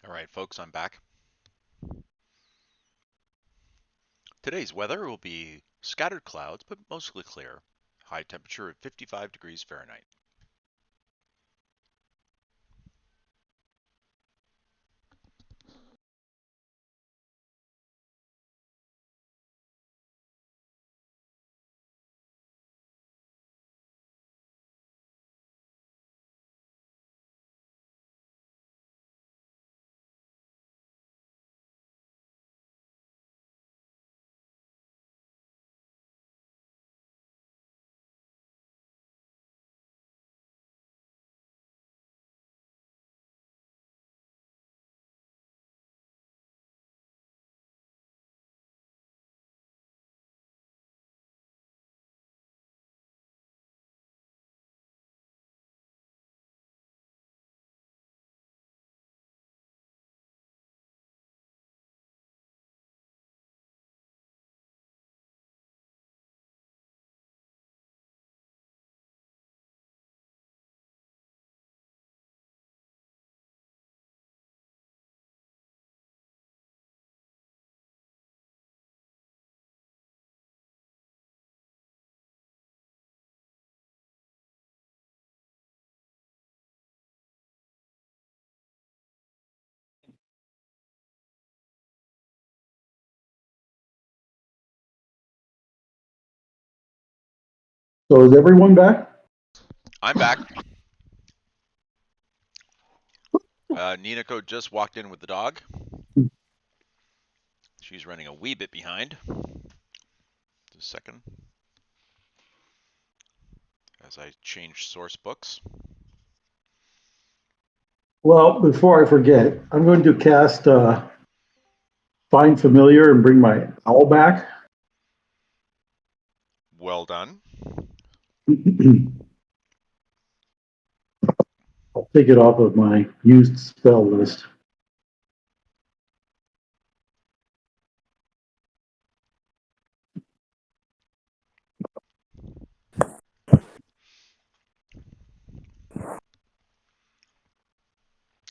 All right, folks, I'm back. Today's weather will be scattered clouds, but mostly clear. High temperature of 55 degrees Fahrenheit. So is everyone back? I'm back. Ninako just walked in with the dog. She's running a wee bit behind. Just a second as I change source books. Well, before I forget, I'm going to cast Find Familiar and bring my owl back. Well done. I'll take it off of my used spell list.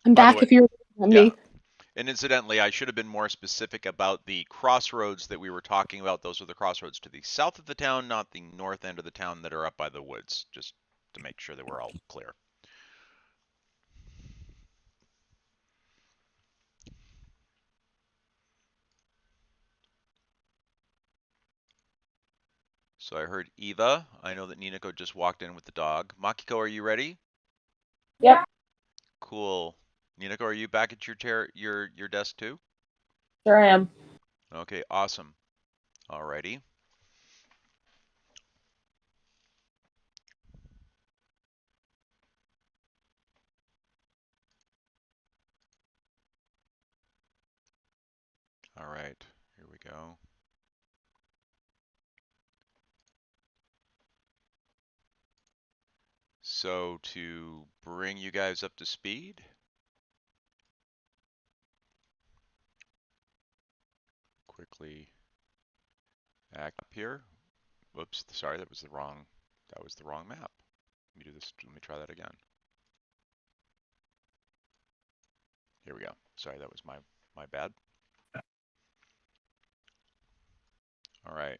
I'm By the back way, if you're looking at yeah. me. And incidentally, I should have been more specific about the crossroads that we were talking about. Those are the crossroads to the south of the town, not the north end of the town that are up by the woods, just to make sure that we're all clear. So I heard Eva. I know that Ninako just walked in with the dog. Makiko, are you ready? Yep, Cool. Ninako, are you back at your desk too? sure I am. Okay, awesome. Alrighty. All right, here we go. So to bring you guys up to speed, quickly act up here. Whoops, sorry, that was the wrong map. Let me do this, let me try that again. Here we go. Sorry, that was my bad. All right.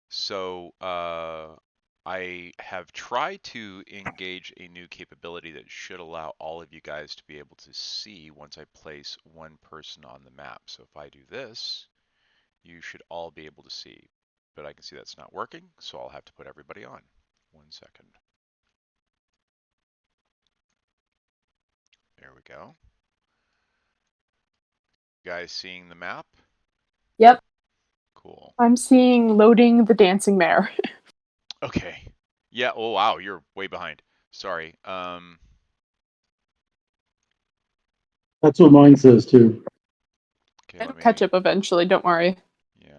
So I have tried to engage a new capability that should allow all of you guys to be able to see once I place one person on the map. So if I do this, you should all be able to see. But I can see that's not working, so I'll have to put everybody on. 1 second. There we go. You guys seeing the map? Yep, Cool. I'm seeing loading the dancing mare. Okay. Yeah, oh wow, you're way behind. Sorry. That's what mine says too. Okay, It'll let catch me, up eventually, don't worry. yeah.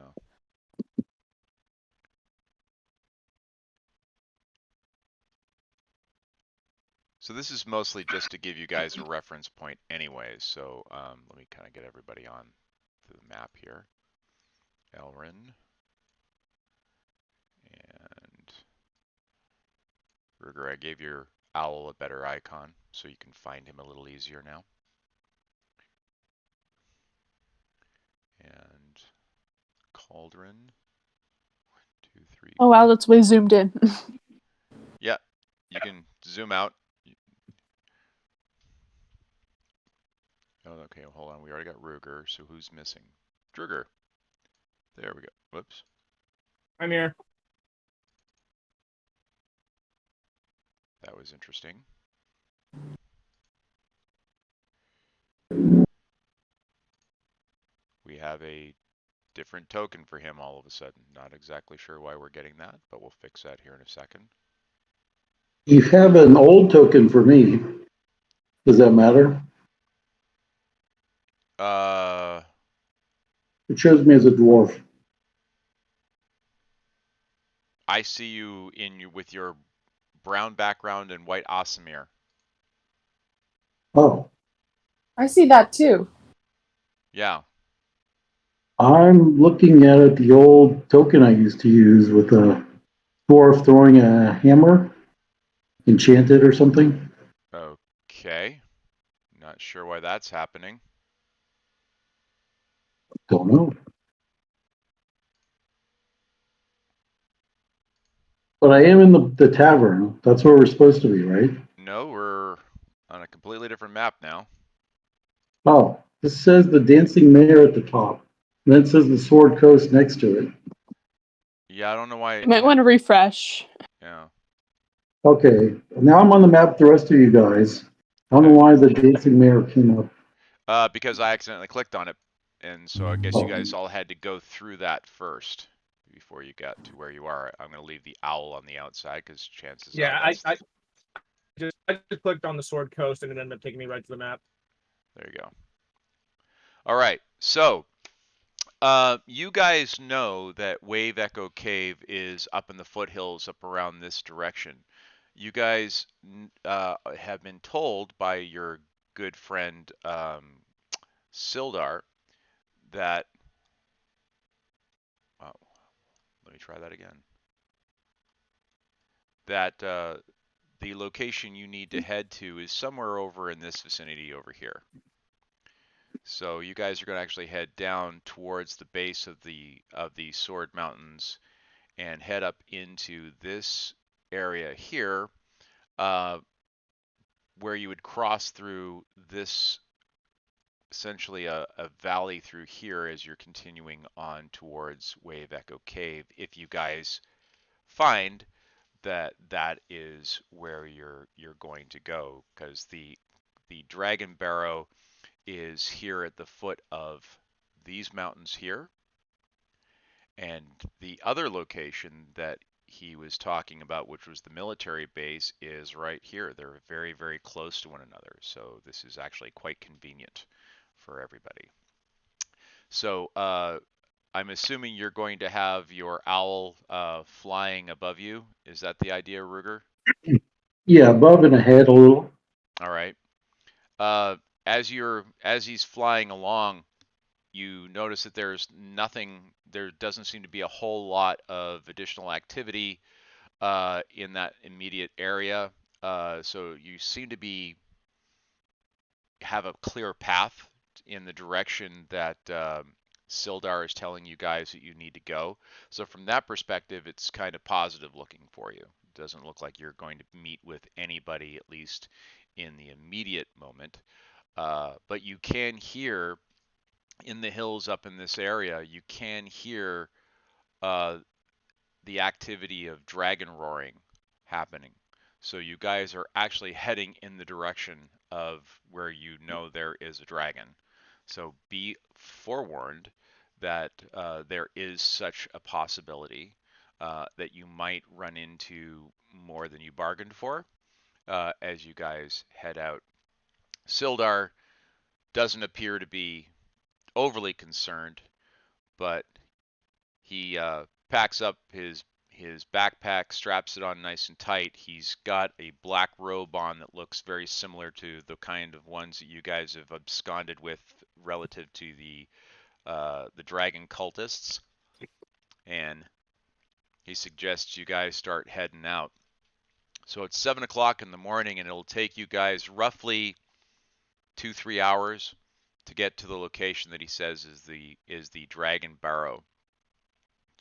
So this is mostly just to give you guys a reference point anyways. So let me kind of get everybody on to the map here. Elrin and Ruger, I gave your owl a better icon so you can find him a little easier now. cauldron. 1, 2, 3, Oh 4. wow, that's way zoomed in. Yeah, you can zoom out. Oh, okay, hold on. We already got Ruger, so who's missing? Druger. There we go. Whoops. I'm here. That was interesting. We have a different token for him all of a sudden. Not exactly sure why we're getting that, but we'll fix that here in a second. You have an old token for me. Does that matter? Uh, It shows me as a dwarf. I see you with your brown background and white Asamir. Oh, I see that too. Yeah. I'm looking at it, the old token I used to use with a dwarf throwing a hammer, enchanted or something. Okay. Not sure why that's happening. Don't know. But I am in the tavern. That's where we're supposed to be, right? No, we're on a completely different map now. Oh, this says the dancing mayor at the top. And then it says the Sword Coast next to it. Yeah, I don't know why You might want to refresh. yeah. Okay, now I'm on the map with the rest of you guys. I don't know Okay. why the dancing mayor came up. Because I accidentally clicked on it, and so I guess you guys all had to go through that first before you got to where you are. I'm going to leave the owl on the outside because chances are Yeah, that's I just clicked on the Sword Coast and it ended up taking me right to the map. there you go. All right, so you guys know that Wave Echo Cave is up in the foothills up around this direction. You guys have been told by your good friend Sildar that. Wow, let me try that again. That the location you need to head to is somewhere over in this vicinity over here. So you guys are going to actually head down towards the base of the Sword Mountains and head up into this area here, uh, where you would cross through this essentially a valley through here as you're continuing on towards Wave Echo Cave. If you guys find that that is where you're going to go, because the Dragon Barrow is here at the foot of these mountains here, and the other location that he was talking about, which was the military base, is right here. They're very, very close to one another, so this is actually quite convenient for everybody. So I'm assuming you're going to have your owl flying above you. Is that the idea, Ruger? Yeah, above and ahead a little. All right. Uh, as he's flying along, you notice that there's nothing. There doesn't seem to be a whole lot of additional activity in that immediate area. So you seem to have a clear path in the direction that Sildar is telling you guys that you need to go. So from that perspective, it's kind of positive looking for you. It doesn't look like you're going to meet with anybody, at least in the immediate moment. But you can hear in the hills up in this area, you can hear uh, the activity of dragon roaring happening. So you guys are actually heading in the direction of where you know there is a dragon. So be forewarned that there is such a possibility that you might run into more than you bargained for as you guys head out. Sildar doesn't appear to be overly concerned, but he packs up his backpack, straps it on nice and tight. He's got a black robe on that looks very similar to the kind of ones that you guys have absconded with relative to the dragon cultists, and he suggests you guys start heading out. So it's 7 o'clock in the morning, and it'll take you guys roughly 2-3 hours to get to the location that he says is the Dragon Barrow.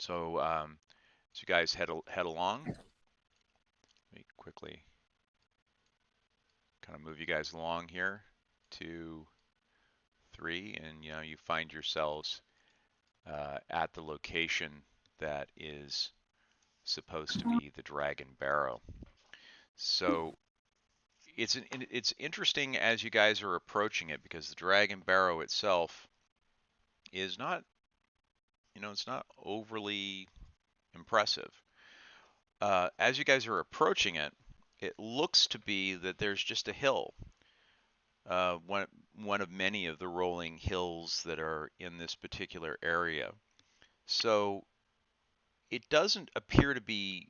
So as you guys head along, let me quickly kind of move you guys along here. 2, 3, and you find yourselves at the location that is supposed to be the Dragon Barrow. So it's interesting as you guys are approaching it, because the Dragon Barrow itself is not, it's not overly impressive. As you guys are approaching it, it looks to be that there's just a hill, one of many of the rolling hills that are in this particular area. So it doesn't appear to be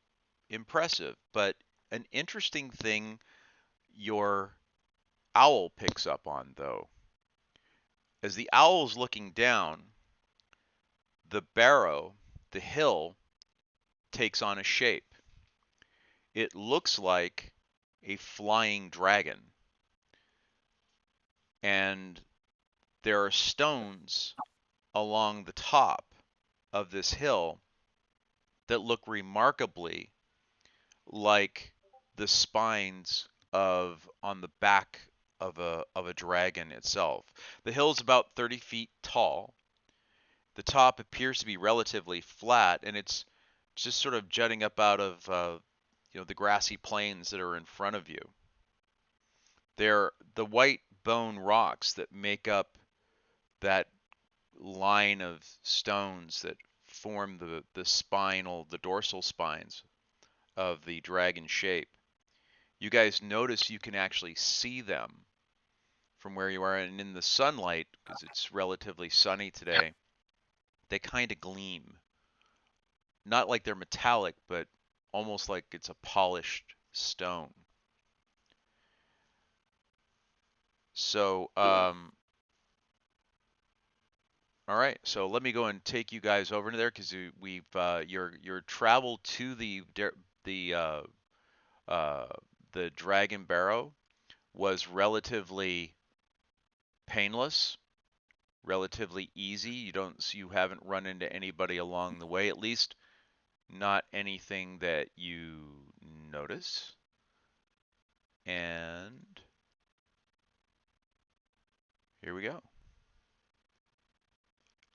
impressive, but an interesting thing your owl picks up on, though. As the owl's looking down, the barrow, the hill, takes on a shape. It looks like a flying dragon. And there are stones along the top of this hill that look remarkably like the spines on the back of a dragon itself. The hill is about 30 feet tall. The top appears to be relatively flat, and it's just sort of jutting up out of the grassy plains that are in front of you. They're the white bone rocks that make up that line of stones that form the dorsal spines of the dragon shape. You guys notice you can actually see them from where you are, and in the sunlight, because it's relatively sunny today, they kind of gleam. Not like they're metallic, but almost like it's a polished stone. So, all right. So let me go and take you guys over to there, because we've your travel to the Dragon Barrow was relatively painless, relatively easy. You haven't run into anybody along the way, at least not anything that you notice. And here we go.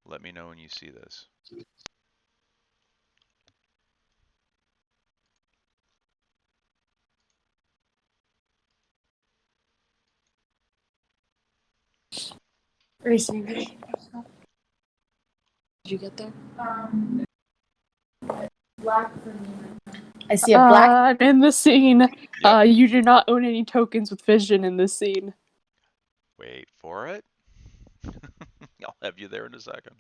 Let me know when you see this. Racing. Did you get there? Black. I see a black. I'm in the scene. Yep. You do not own any tokens with vision in this scene. Wait for it. I'll have you there in a second.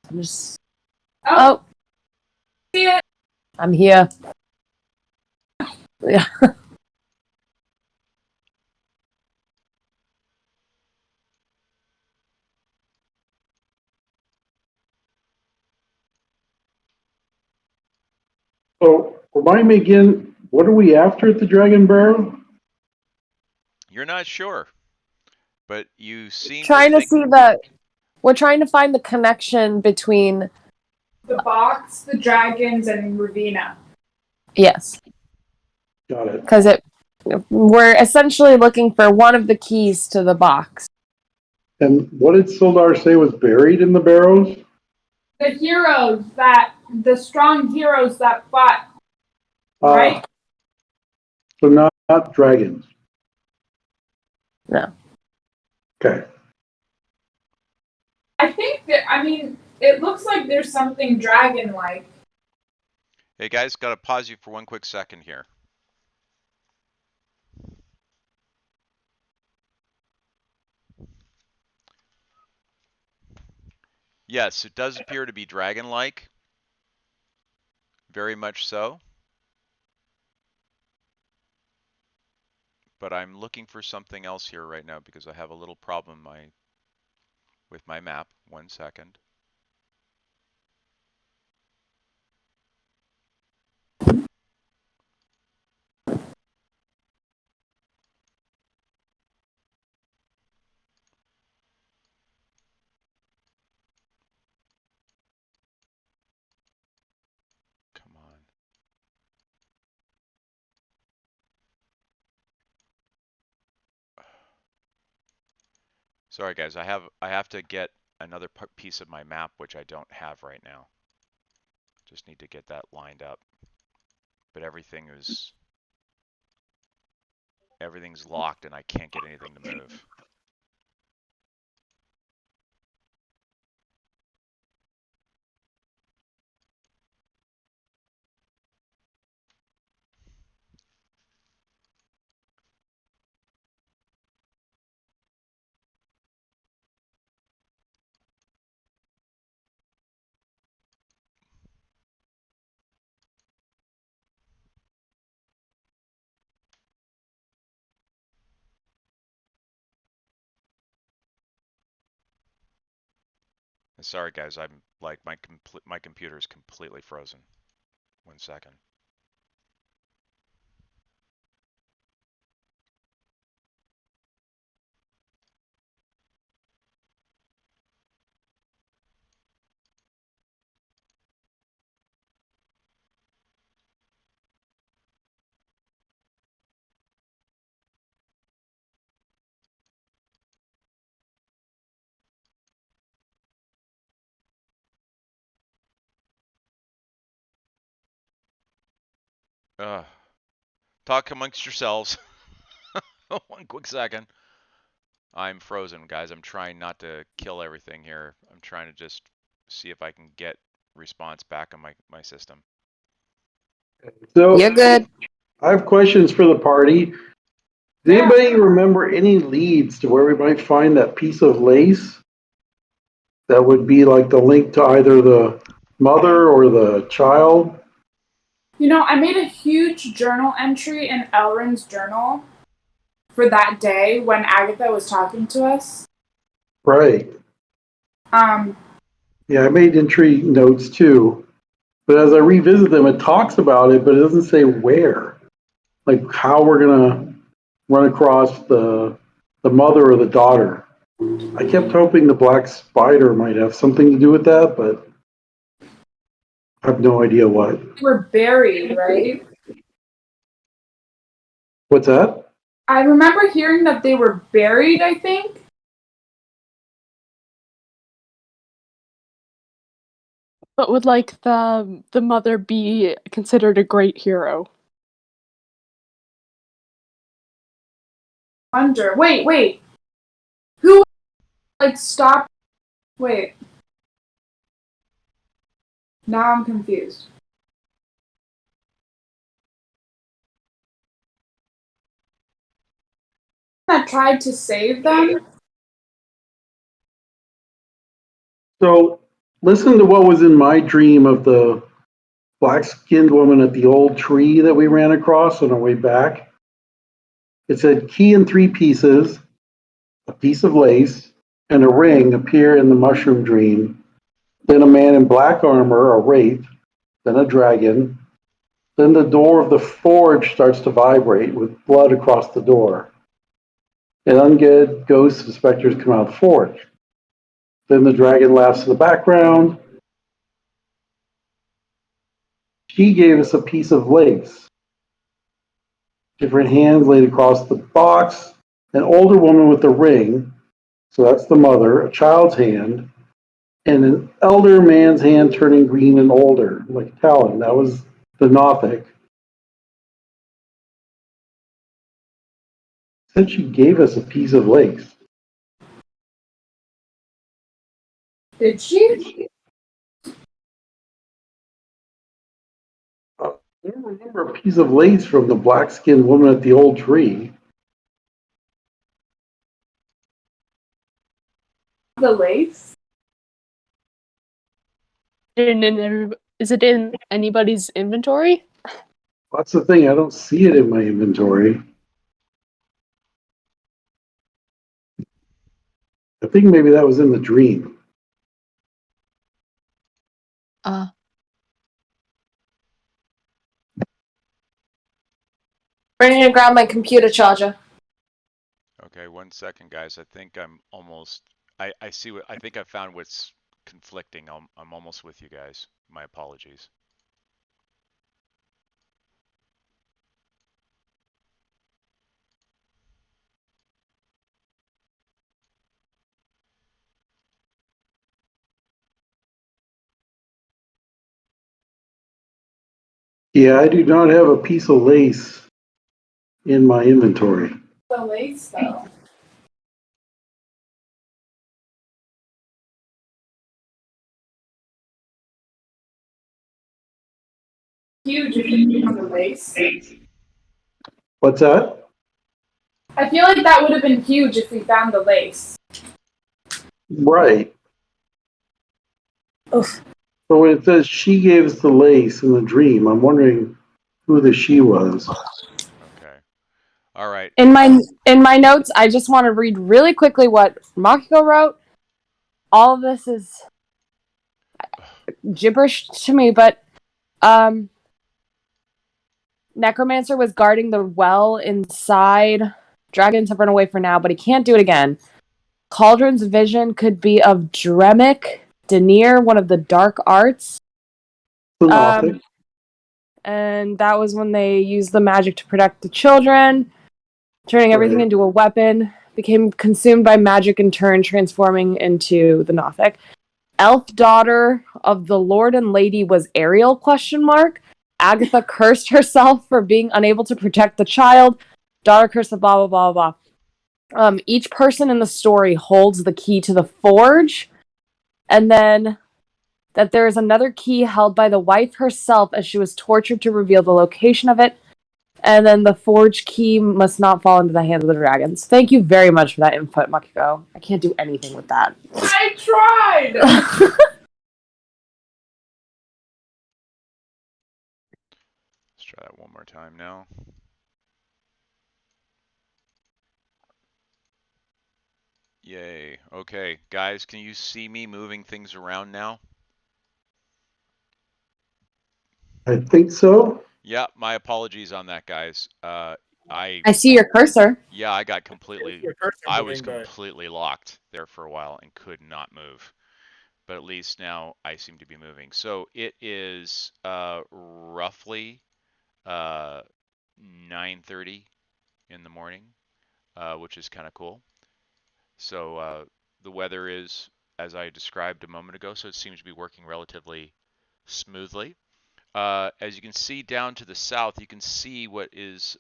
I'm just. Oh. See it. I'm here. Yeah. So, remind me again, what are we after at the Dragon Barrow? You're not sure, but you seem Trying to to think. see the. We're trying to find the connection between. The box, the dragons, and Ravina. Yes. Got it. Because we're essentially looking for one of the keys to the box. And what did Sildar say was buried in the barrows? The strong heroes that fought, Uh, right? So not dragons. No. Okay. I think it looks like there's something dragon-like. Hey guys, gotta pause you for one quick second here. Yes, it does appear to be dragon-like. Very much so. But I'm looking for something else here right now, because I have a little problem with my map. 1 second. Sorry guys, I have to get another piece of my map which I don't have right now. Just need to get that lined up. But everything's locked and I can't get anything to move. Sorry guys, I'm like my computer is completely frozen. 1 second. Talk amongst yourselves. 1 quick second. I'm frozen, guys. I'm trying not to kill everything here. I'm trying to just see if I can get response back on my system. So You're good. I have questions for the party. Does Yeah. anybody remember any leads to where we might find that piece of lace that would be like the link to either the mother or the child? You know, I made a huge journal entry in Elrin's journal for that day when Agatha was talking to us. Right. Um, Yeah, I made entry notes too. But as I revisit them, it talks about it, but it doesn't say where. Like how we're gonna run across the mother or the daughter. I kept hoping the black spider might have something to do with that, but I have no idea what. they were buried, right? What's that? I remember hearing that they were buried, I think. But would like the mother be considered a great hero? Wonder. Wait. Who, like, stopped? Wait. Now I'm confused. That tried to save them? So listen to what was in my dream of the black-skinned woman at the old tree that we ran across on our way back. It said key in 3 pieces, a piece of lace, and a ring appear in the mushroom dream. Then a man in black armor, a wraith, then a dragon. Then the door of the forge starts to vibrate with blood across the door. And undead ghosts and specters come out of the forge. Then the dragon laughs in the background. She gave us a piece of lace. Different hands laid across the box. An older woman with a ring, so that's the mother, a child's hand, and an elder man's hand turning green and older, like a talon. That was the Nothic. Said she gave us a piece of lace. Did she? I don't remember a piece of lace from the black-skinned woman at the old tree. The lace? Is it in anybody's inventory? That's the thing. I don't see it in my inventory. I think maybe that was in the dream. Ready to grab my computer charger. Okay, 1 second, guys. I think I'm almost. I see what I think I found what's conflicting. I'm almost with you guys. My apologies. Yeah, I do not have a piece of lace in my inventory. The lace, though. Huge if you found the lace. What's that? I feel like that would have been huge if we found the lace. Right. Oof. So when it says she gave us the lace in the dream, I'm wondering who the she was. Okay. All right. In my notes, I just want to read really quickly what Makiko wrote. All of this is gibberish to me, but Necromancer was guarding the well inside. Dragons have run away for now, but he can't do it again. Cauldron's vision could be of Dremic, Denier, one of the dark arts. Synoptic. And that was when they used the magic to protect the children, turning everything Right. into a weapon, became consumed by magic in turn, transforming into the Nothic. Elf daughter of the Lord and Lady was Ariel, ? Agatha cursed herself for being unable to protect the child. Daughter curse of blah, blah, blah, blah. Each person in the story holds the key to the forge, and then that there is another key held by the wife herself as she was tortured to reveal the location of it, and then the forge key must not fall into the hands of the dragons. Thank you very much for that input, Makiko. I can't do anything with that. I tried! Let's try that one more time now. Yay. Okay, guys, can you see me moving things around now? I think so. Yeah, my apologies on that, guys. I see your cursor. Yeah, I got completely, Your cursor I was moving, but completely locked there for a while and could not move. But at least now I seem to be moving. So it is roughly 9:30 in the morning, which is kind of cool. So the weather is, as I described a moment ago, so it seems to be working relatively smoothly. As you can see down to the south, you can see what is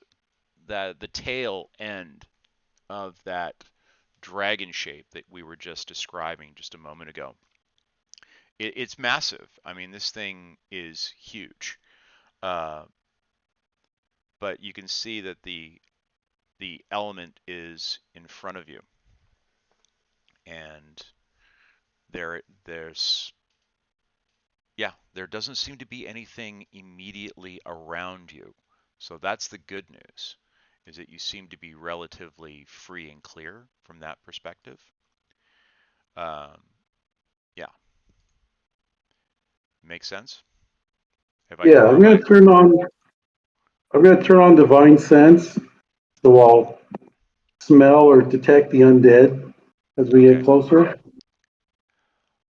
the tail end of that dragon shape that we were just describing just a moment ago. It's massive. I mean, this thing is huge. But you can see that the element is in front of you, and there's there doesn't seem to be anything immediately around you. So that's the good news, is that you seem to be relatively free and clear from that perspective. Yeah. Makes sense? Have I Yeah, I'm gonna turn on divine sense, so I'll smell or detect the undead as we Okay. get closer.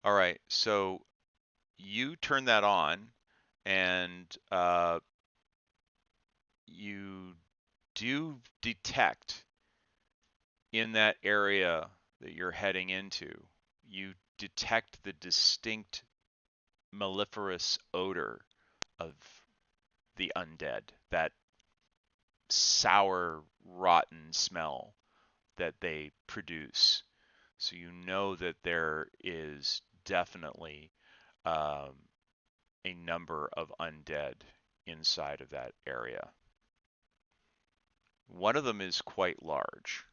All right. So you turn that on, and you do detect in that area that you're heading into, you detect the distinct mellifluous odor of the undead, that sour, rotten smell that they produce. So you know that there is definitely um, a number of undead inside of that area. One of them is quite large.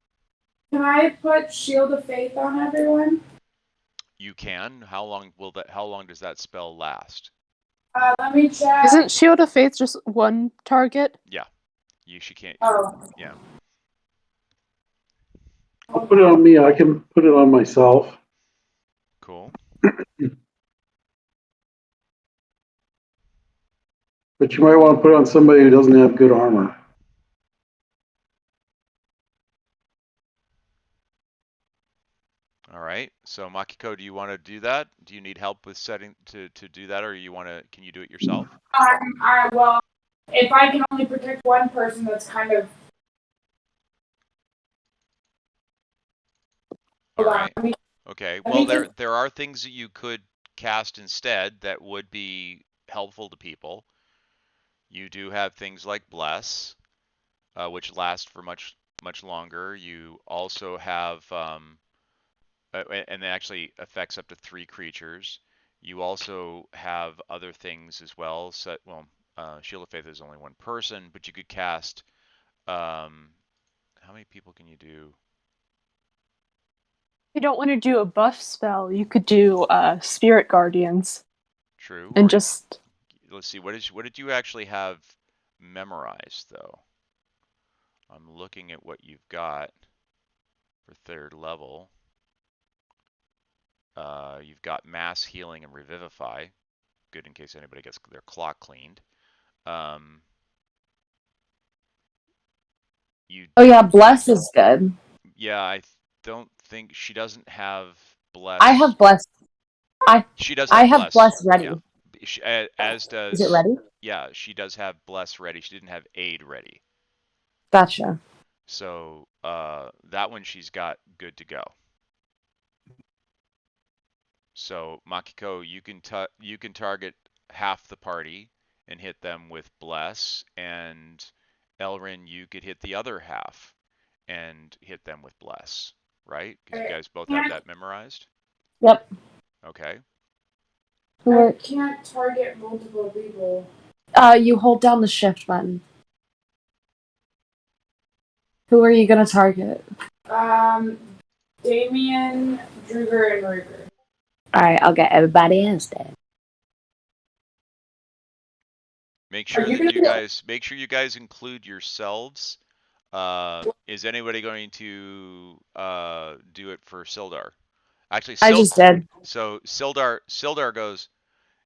Can I put Shield of Faith on everyone? You can. How long will that? How long does that spell last? Let me check. Isn't Shield of Faith just one target? Yeah, she can't. Oh. Yeah. I'll put it on me. I can put it on myself. Cool. But you might want to put it on somebody who doesn't have good armor. All right. So Makiko, do you want to do that? Do you need help with setting to do that, or you want to? Can you do it yourself? Well, if I can only protect one person, that's kind of. All right. Let me Okay. Let Well, me just. there are things that you could cast instead that would be helpful to people. You do have things like Bless, which last for much longer. You also have, and it actually affects up to 3 creatures. You also have other things as well. Shield of Faith is only 1 person, but you could cast. How many people can you do? If you don't want to do a buff spell, you could do Spirit Guardians True. and Or just. let's see. What did you actually have memorized though? I'm looking at what you've got for 3rd level. You've got Mass Healing and Revivify. Good in case anybody gets their clock cleaned. You Oh yeah, don't. bless is good. Yeah, I don't think she doesn't have I Bless. have bless. I She does I have have Bless. bless ready. Yeah. As Is it does. ready? Yeah, she does have Bless ready. She didn't have Aid ready. Gotcha. So that one she's got good to go. So Makiko, you can target half the party and hit them with Bless, and Elrin, you could hit the other half and hit them with Bless, right? Because you guys both have that memorized. Yep. Okay. I can't target multiple people. You hold down the shift button. Who are you gonna target? Damien, Druger, and Ruger. Alright, I'll get everybody else then. Make Are sure you that gonna make sure you guys include yourselves. Is anybody going to do it for Sildar? Actually, I just did. So Sildar goes,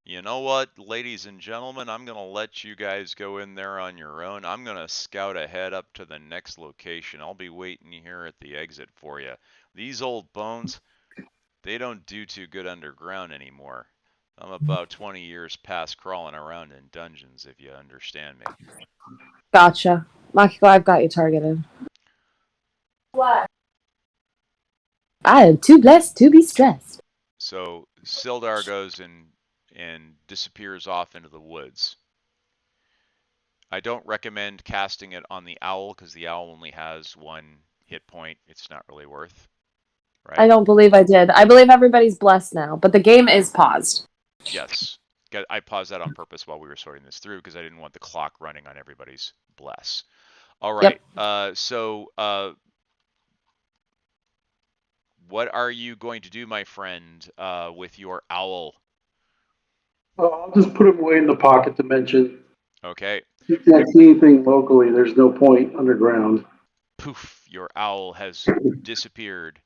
you know what, ladies and gentlemen, I'm going to let you guys go in there on your own. I'm going to scout ahead up to the next location. I'll be waiting here at the exit for you. These old bones, they don't do too good underground anymore. I'm about 20 years past crawling around in dungeons, if you understand me. Gotcha. Makiko, I've got you targeted. What? I am too blessed to be stressed. So Sildar goes and disappears off into the woods. I don't recommend casting it on the owl because the owl only has 1 hit point. It's not really worth, I right? don't believe I did. I believe everybody's blessed now, but the game is paused. Yes. I paused that on purpose while we were sorting this through because I didn't want the clock running on everybody's bless. All right. Yep. What are you going to do, my friend, with your owl? I'll just put him away in the pocket dimension. Okay. You can't see anything locally. There's no point underground. Poof, your owl has disappeared.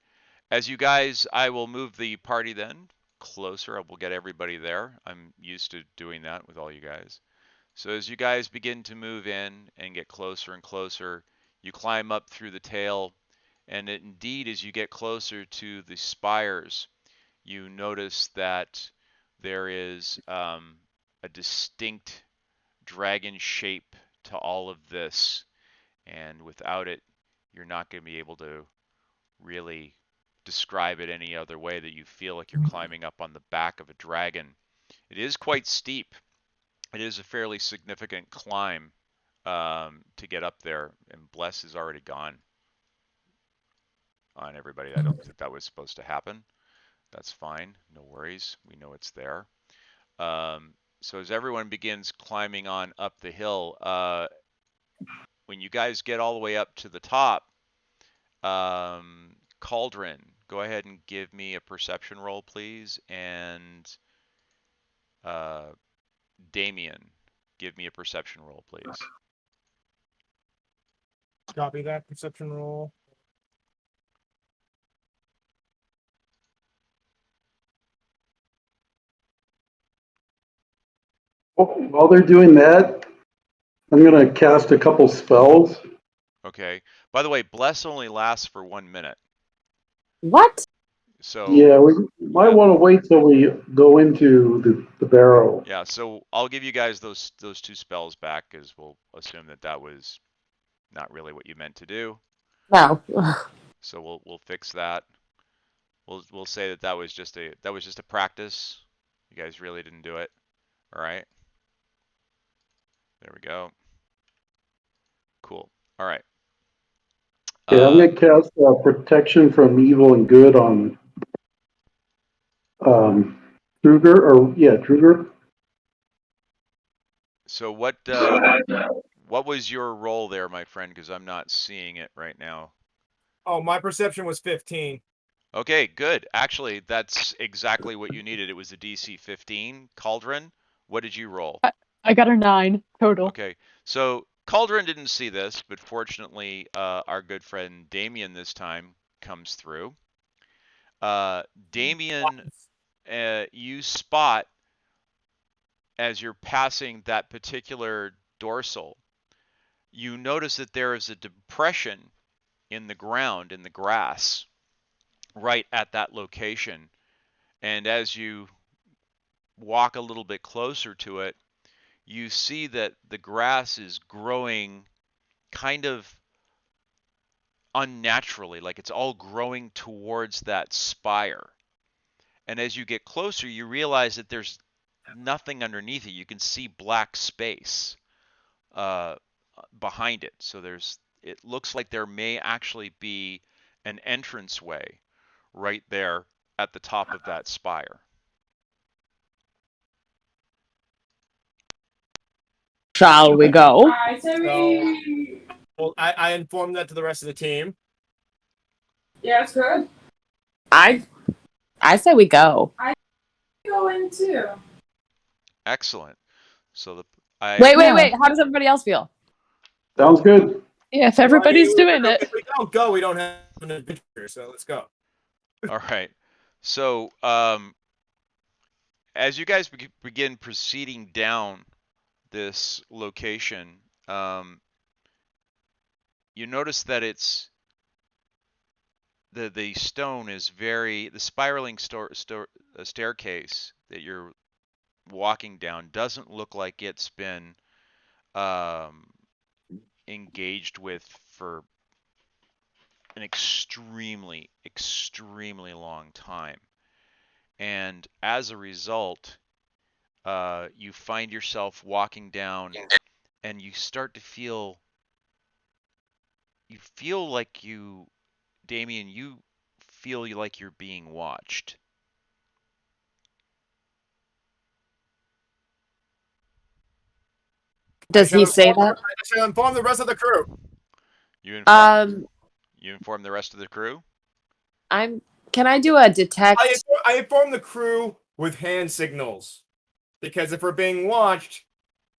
As you guys, I will move the party then closer. I will get everybody there. I'm used to doing that with all you guys. So as you guys begin to move in and get closer and closer, you climb up through the tail, and indeed, as you get closer to the spires, you notice that there is a distinct dragon shape to all of this, and without it, you're not going to be able to really describe it any other way that you feel like you're climbing up on the back of a dragon. It is quite steep. It is a fairly significant climb to get up there, and Bless is already gone on everybody. I don't think that was supposed to happen. That's fine. No worries. We know it's there. So as everyone begins climbing on up the hill, when you guys get all the way up to the top, Cauldron, go ahead and give me a perception roll, please. And Damien, give me a perception roll, please. Copy that perception roll. While they're doing that, I'm going to cast a couple spells. Okay. By the way, Bless only lasts for 1 minute. What? So Yeah, we might yeah, want to wait till we go into the barrow. yeah. So I'll give you guys those 2 spells back, because we'll assume that that was not really what you meant to do. No. So we'll fix that. We'll say that was just a practice. You guys really didn't do it. All right. There we go. Cool. All right. Yeah, I'm gonna cast protection from evil and good on Druger. So what was your role there, my friend? Because I'm not seeing it right now. Oh, my perception was 15. Okay, good. Actually, that's exactly what you needed. It was a DC 15. Cauldron, what did you roll? I got a 9 total. Okay, so Cauldron didn't see this, but fortunately, our good friend Damien this time comes through. Damien, you spot as you're passing that particular dorsal, you notice that there is a depression in the ground, in the grass, right at that location. And as you walk a little bit closer to it, you see that the grass is growing kind of unnaturally, like it's all growing towards that spire. And as you get closer, you realize that there's nothing underneath it. You can see black space behind it. So it looks like there may actually be an entranceway right there at the top of that spire. Shall we go? I say we. Well, I informed that to the rest of the team. Yeah, it's good. I say we go. Go in too. Excellent. So Wait. How does everybody else feel? Sounds good. Yeah, if everybody's doing it. If we don't go, we don't have an adventure. So let's go. All right. So as you guys begin proceeding down this location, you notice that it's the stone is the spiraling staircase that you're walking down doesn't look like it's been engaged with for an extremely long time. And as a result, you find yourself walking down and you start to feel like Damien, you feel like you're being watched. Does he say that? I shall inform the rest of the crew. You inform the rest of the crew? Can I do a detect? I inform the crew with hand signals. Because if we're being watched,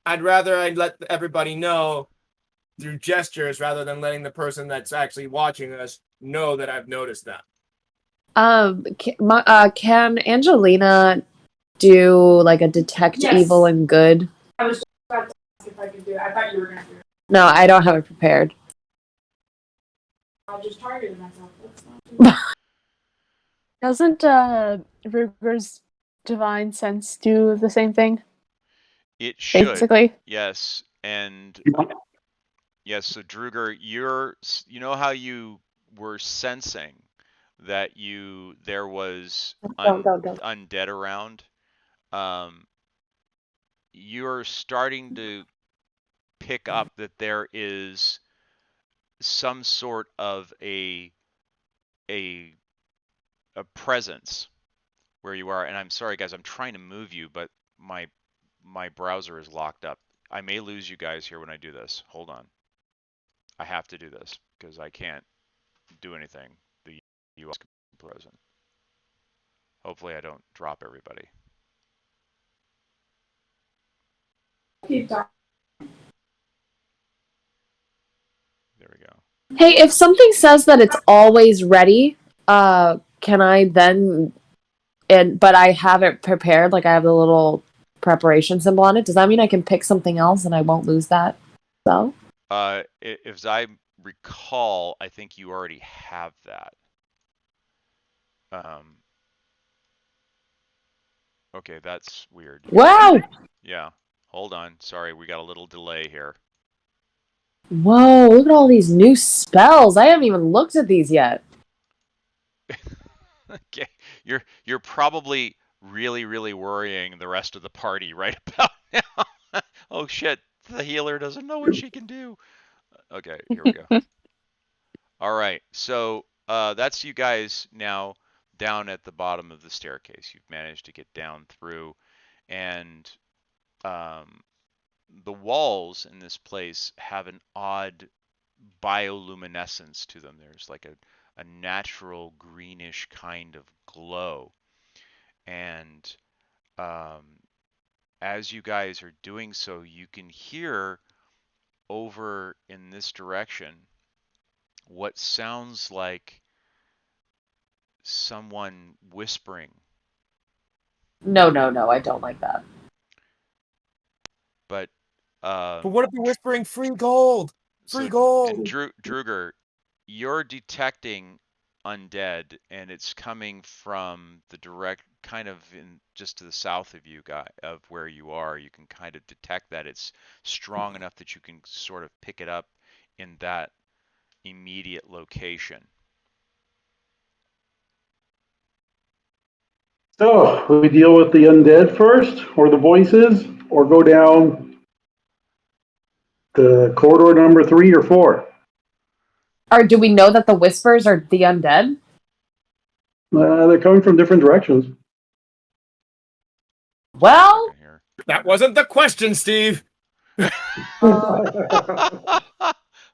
I'd let everybody know through gestures rather than letting the person that's actually watching us know that I've noticed that. Can Angelina do like a detect evil and good? I was just about to ask if I could do it. I thought you were gonna do it. No, I don't have it prepared. I just targeted myself. That's not Doesn't Ruger's divine sense do the same thing? It should. Basically. Yes. And yes, so Druger, you know how you were sensing that there was undead around? You're starting to pick up that there is some sort of a presence where you are. And I'm sorry guys, I'm trying to move you, but my browser is locked up. I may lose you guys here when I do this. Hold on. I have to do this because I can't do anything. The US present. Hopefully I don't drop everybody. keep talking. There we go. Hey, if something says that it's always ready, can I then but I have it prepared, like I have the little preparation symbol on it. Does that mean I can pick something else and I won't lose that? So? If I recall, I think you already have that. Okay, that's weird. Wow! Yeah, hold on. Sorry, we got a little delay here. Whoa, look at all these new spells. I haven't even looked at these yet. Okay, you're probably really worrying the rest of the party right about now. Oh shit, The healer doesn't know what she can do. Okay, here we go. All right, so that's you guys now down at the bottom of the staircase. You've managed to get down through, and um, the walls in this place have an odd bioluminescence to them. There's like a natural greenish kind of glow. And um, as you guys are doing so, you can hear over in this direction what sounds like someone whispering. No, I don't like that. But But what if you're whispering free gold? Free so gold. Druger, you're detecting undead, and it's coming from the direct, kind of in just to the south of you, guy, of where you are. You can kind of detect that it's strong enough that you can sort of pick it up in that immediate location. So, we deal with the undead first, or the voices, or go down the corridor number 3 or 4? Or do we know that the whispers are the undead? They're coming from different directions. Well, Second here. That wasn't the question, Steve.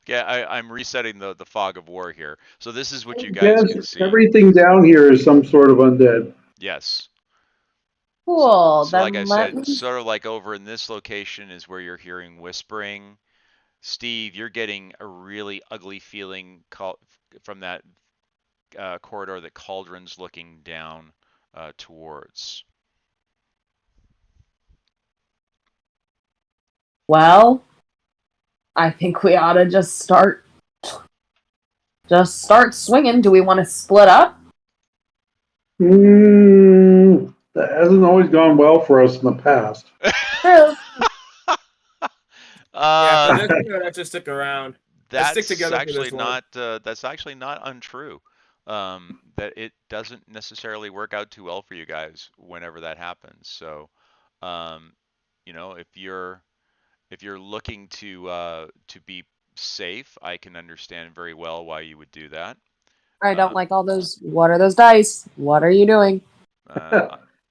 Yeah, I'm resetting the fog of war here. So this is what you guys Yes, can see. everything down here is some sort of undead. Yes. cool. So like I Then let said, me. sort of like over in this location is where you're hearing whispering. Steve, you're getting a really ugly feeling from that corridor that Cauldron's looking down towards. Well, I think we ought to just start swinging. Do we want to split up? That hasn't always gone well for us in the past. True. Yeah, for this we're gonna have to stick around. Let's stick That's together for actually this one. not untrue. That it doesn't necessarily work out too well for you guys whenever that happens. So, um, if you're looking to be safe, I can understand very well why you would do that. I don't Um, like all those. What are those dice? What are you doing?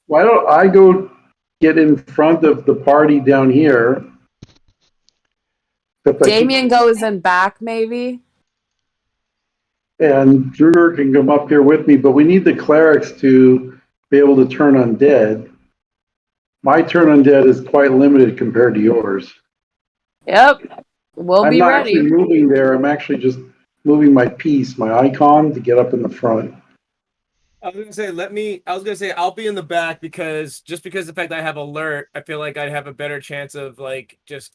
Why don't I go get in front of the party down here? Damien goes in back, maybe. And Druger can come up here with me, but we need the clerics to be able to turn undead. My turn undead is quite limited compared to yours. Yep. We'll I'm be not actually ready. moving there. I'm actually just moving my piece, my icon, to get up in the front. I was gonna say I'll be in the back because the fact that I have alert, I feel like I'd have a better chance of like just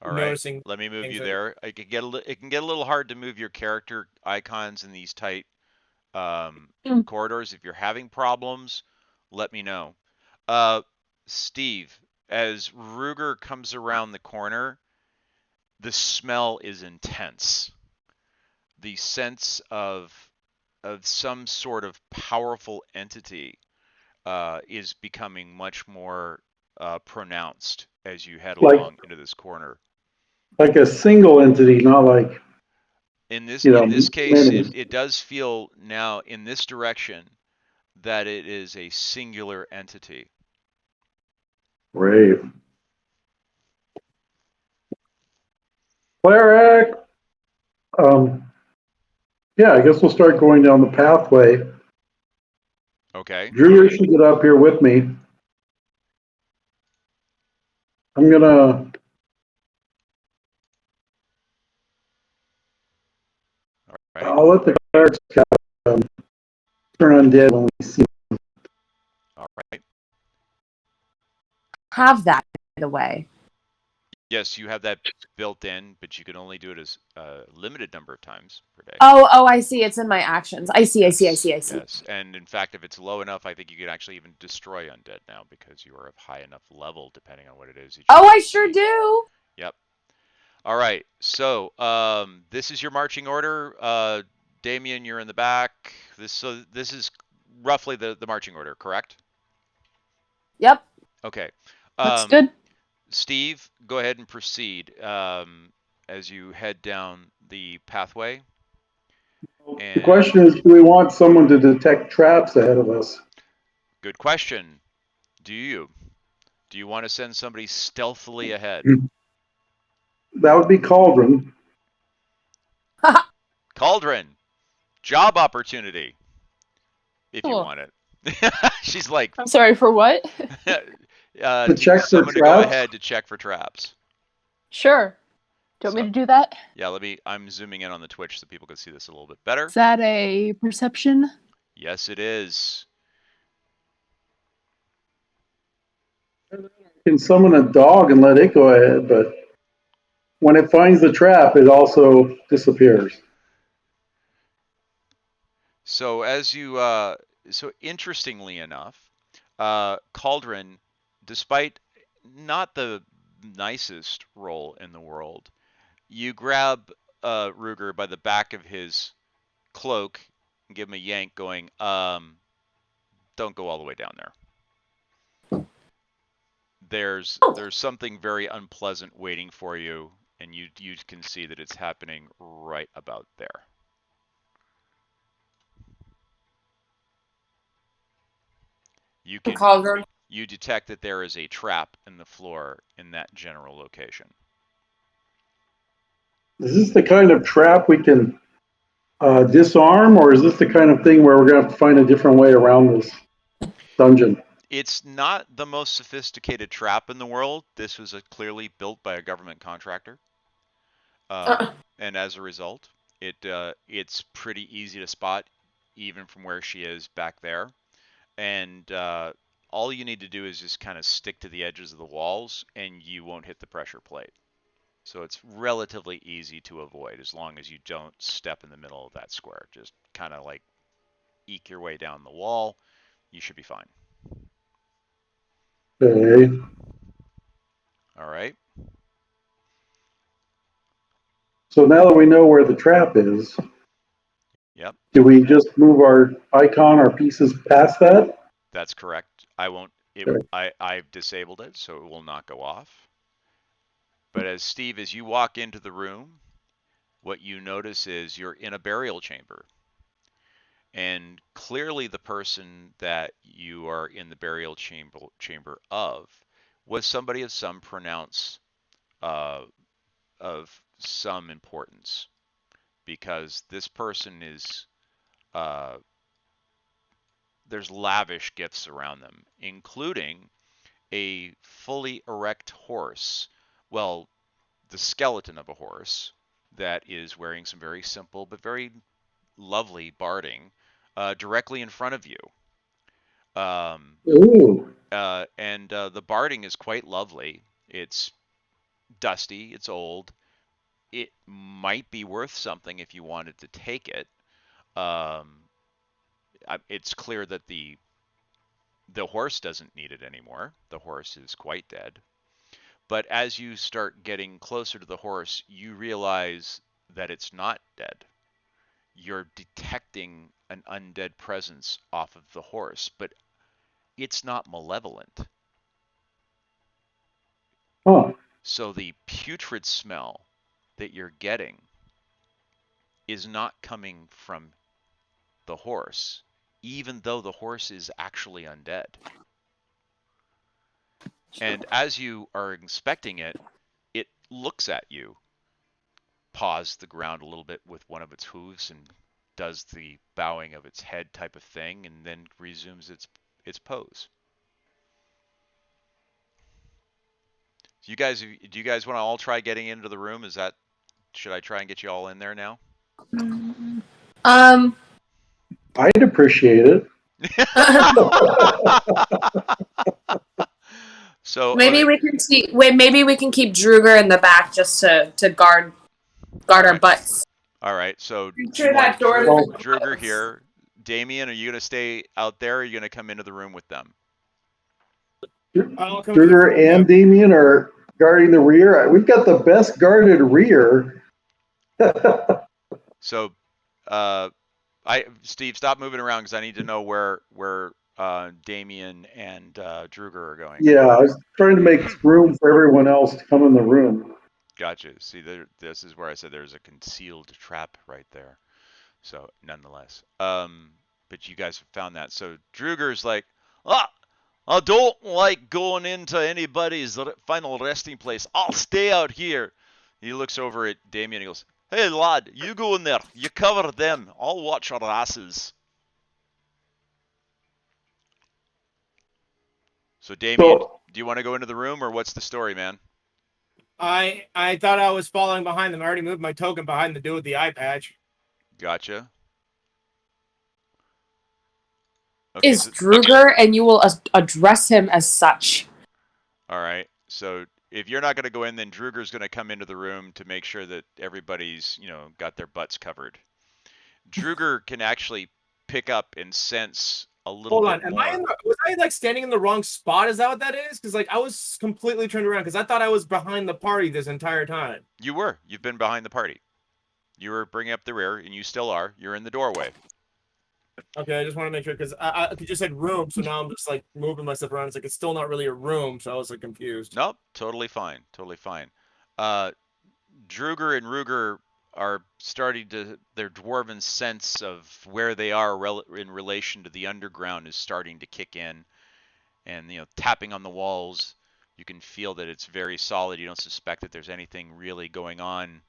all right, noticing let me move things you that- there. It can get a little hard to move your character icons in these tight corridors. If you're having problems, let me know. Uh, Steve, as Ruger comes around the corner, the smell is intense. The sense of some sort of powerful entity is becoming much more pronounced as you head Like along into this corner. like a single entity, not like In this case, many. it does feel now in this direction that it is a singular entity. Great. Cleric. Yeah, I guess we'll start going down the pathway. Okay. Drew should get up here with me. I'm gonna. All right. I'll let the clerics turn undead when we see. All right. Have that, by the way. Yes, you have that built in, but you can only do it as a limited number of times per day. Oh, I see. It's in my actions. I see. Yes, and in fact, if it's low enough, I think you can actually even destroy undead now because you are of high enough level, depending on what it is. Oh, I sure do. Yep. All right. So this is your marching order. Damien, you're in the back. This is roughly the marching order, correct? Yep. Okay. That's good. Steve, go ahead and proceed as you head down the pathway. The And question is, do we want someone to detect traps ahead of us? good question. Do you want to send somebody stealthily ahead? That would be Cauldron. Cauldron, job opportunity, if you Cool. want it. She's like, I'm sorry, for what? To check for someone to go traps? ahead to check for traps. Sure. Do you want me So- to do that? Yeah, I'm zooming in on the Twitch so people can see this a little bit better. Is that a perception? Yes, it is. Can summon a dog and let it go ahead, but when it finds the trap, it also disappears. So so interestingly enough, Cauldron, despite not the nicest role in the world, you grab Ruger by the back of his cloak and give him a yank, going, don't go all the way down there. There's something very unpleasant waiting for you, and you can see that it's happening right about there. Cauldron. You detect that there is a trap in the floor in that general location. Is this the kind of trap we can disarm, or is this the kind of thing where we're going to have to find a different way around this dungeon? It's not the most sophisticated trap in the world. This was clearly built by a government contractor. And as a result, it's pretty easy to spot, even from where she is back there. And all you need to do is just kind of stick to the edges of the walls, and you won't hit the pressure plate. So it's relatively easy to avoid as long as you don't step in the middle of that square. Just kind of like eke your way down the wall. You should be fine. Okay. All right. So now that we know where the trap is, Yep, do we just move our icon, our pieces past that? that's correct. I won't. Okay. I've disabled it, so it will not go off. But as you walk into the room, what you notice is you're in a burial chamber. And clearly the person that you are in the burial chamber of was somebody of some pronounce, of some importance, because this person is, there's lavish gifts around them, including a fully erect horse. Well, the skeleton of a horse that is wearing some very simple but very lovely barding directly in front of you. Ooh. And the barding is quite lovely. It's dusty, it's old. It might be worth something if you wanted to take it. It's clear that the horse doesn't need it anymore. The horse is quite dead. But as you start getting closer to the horse, you realize that it's not dead. You're detecting an undead presence off of the horse, but it's not malevolent. Huh. So the putrid smell that you're getting is not coming from the horse, even though the horse is actually undead. And as you are inspecting it, it looks at you, paws the ground a little bit with one of its hooves, and does the bowing of its head type of thing, and then resumes its pose. Do you guys want to all try getting into the room? Should I try and get you all in there now? I'd appreciate it. So Maybe we can see. Wait, maybe we can keep Druger in the back just to guard our Alright. butts. All right, so I'm you sure that want door Druger here. Damien, are you going to stay out there, or are you going to come into the room with them? I'll come Druger and Damien are guarding the rear. We've got the best guarded rear. So, Steve, stop moving around because I need to know where Damien and Druger are going. Yeah, I was trying to make room for everyone else to come in the room. Gotcha. See, this is where I said there's a concealed trap right there. So, nonetheless, but you guys have found that. So Druger's like, ah, I don't like going into anybody's final resting place. I'll stay out here. He looks over at Damien and he goes, hey, lad, you go in there. You cover them. I'll watch our asses. So, Damien, So, do you want to go into the room or what's the story, man? I thought I was following behind them. I already moved my token behind the dude with the eye patch. Gotcha. Okay, Is Druger, and you will address him as such. all right. So if you're not going to go in, then Druger's going to come into the room to make sure that everybody's, got their butts covered. Druger can actually pick up and sense a little Hold bit on, more. was I like standing in the wrong spot? Is that what that is? Because like I was completely turned around because I thought I was behind the party this entire time. You were. You've been behind the party. You were bringing up the rear, and you still are. You're in the doorway. Okay, I just want to make sure because I you just said room, so now I'm just like moving myself around. It's like it's still not really a room, so I was like confused. Nope, totally fine. Totally fine. Druger and Ruger are starting to, their dwarven sense of where they are in relation to the underground is starting to kick in. And, tapping on the walls, you can feel that it's very solid. You don't suspect that there's anything really going on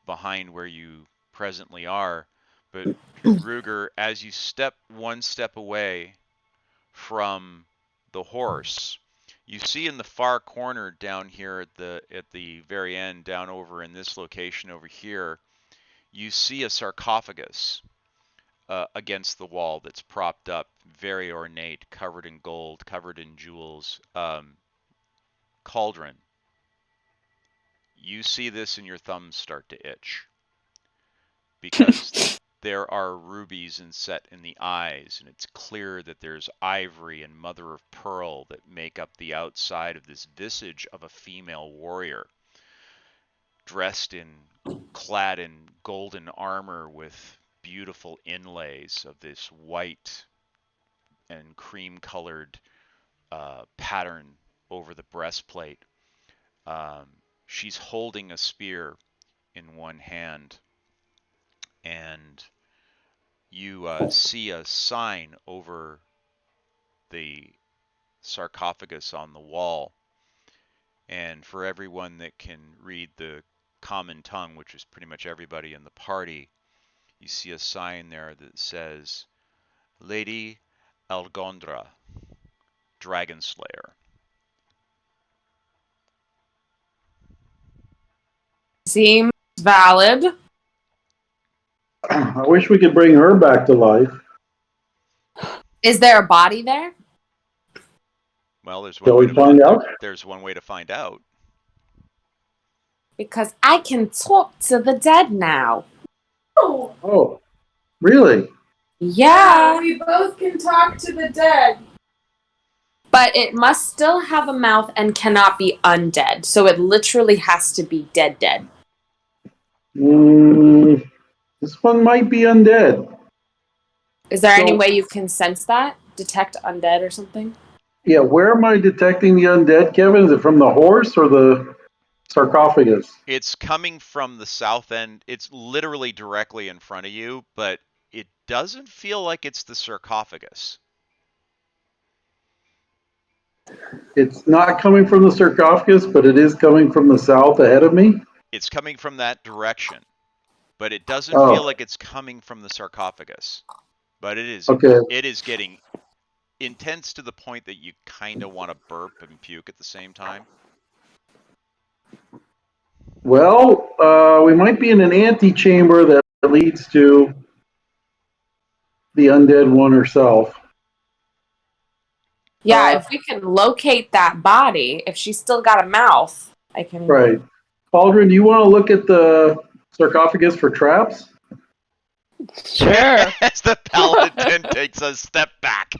behind where you presently are. But Ruger, as you step one step away from the horse, you see in the far corner down here at the very end, down over in this location over here, you see a sarcophagus against the wall that's propped up, very ornate, covered in gold, covered in jewels. Cauldron. You see this and your thumbs start to itch because there are rubies inset in the eyes, and it's clear that there's ivory and mother of pearl that make up the outside of this visage of a female warrior, dressed in, clad in golden armor with beautiful inlays of this white and cream-colored pattern over the breastplate. She's holding a spear in one hand, and you see a sign over the sarcophagus on the wall. And for everyone that can read the common tongue, which is pretty much everybody in the party, you see a sign there that says, Lady Algondra, Dragon Slayer. Seems valid. I wish we could bring her back to life. Is there a body there? Well, there's Shall one way we find out? there's one way to find out. Because I can talk to the dead now. Oh, Oh, really? Yeah, we both can talk to the dead. but it must still have a mouth and cannot be undead. So it literally has to be dead. This one might be undead. Is there any So- way you can sense that? Detect undead or something? Yeah, where am I detecting the undead, Kevin? Is it from the horse or the sarcophagus? It's coming from the south end. It's literally directly in front of you, but it doesn't feel like it's the sarcophagus. It's not coming from the sarcophagus, but it is coming from the south ahead of me. It's coming from that direction, but it doesn't Oh. feel like it's coming from the sarcophagus. But Okay. it is getting intense to the point that you kind of want to burp and puke at the same time. Well, we might be in an antechamber that leads to the undead one herself. Yeah, if we can locate that body, if she's still got a mouth, I can. Right. Cauldron, do you want to look at the sarcophagus for traps? Sure. As the paladin takes a step back.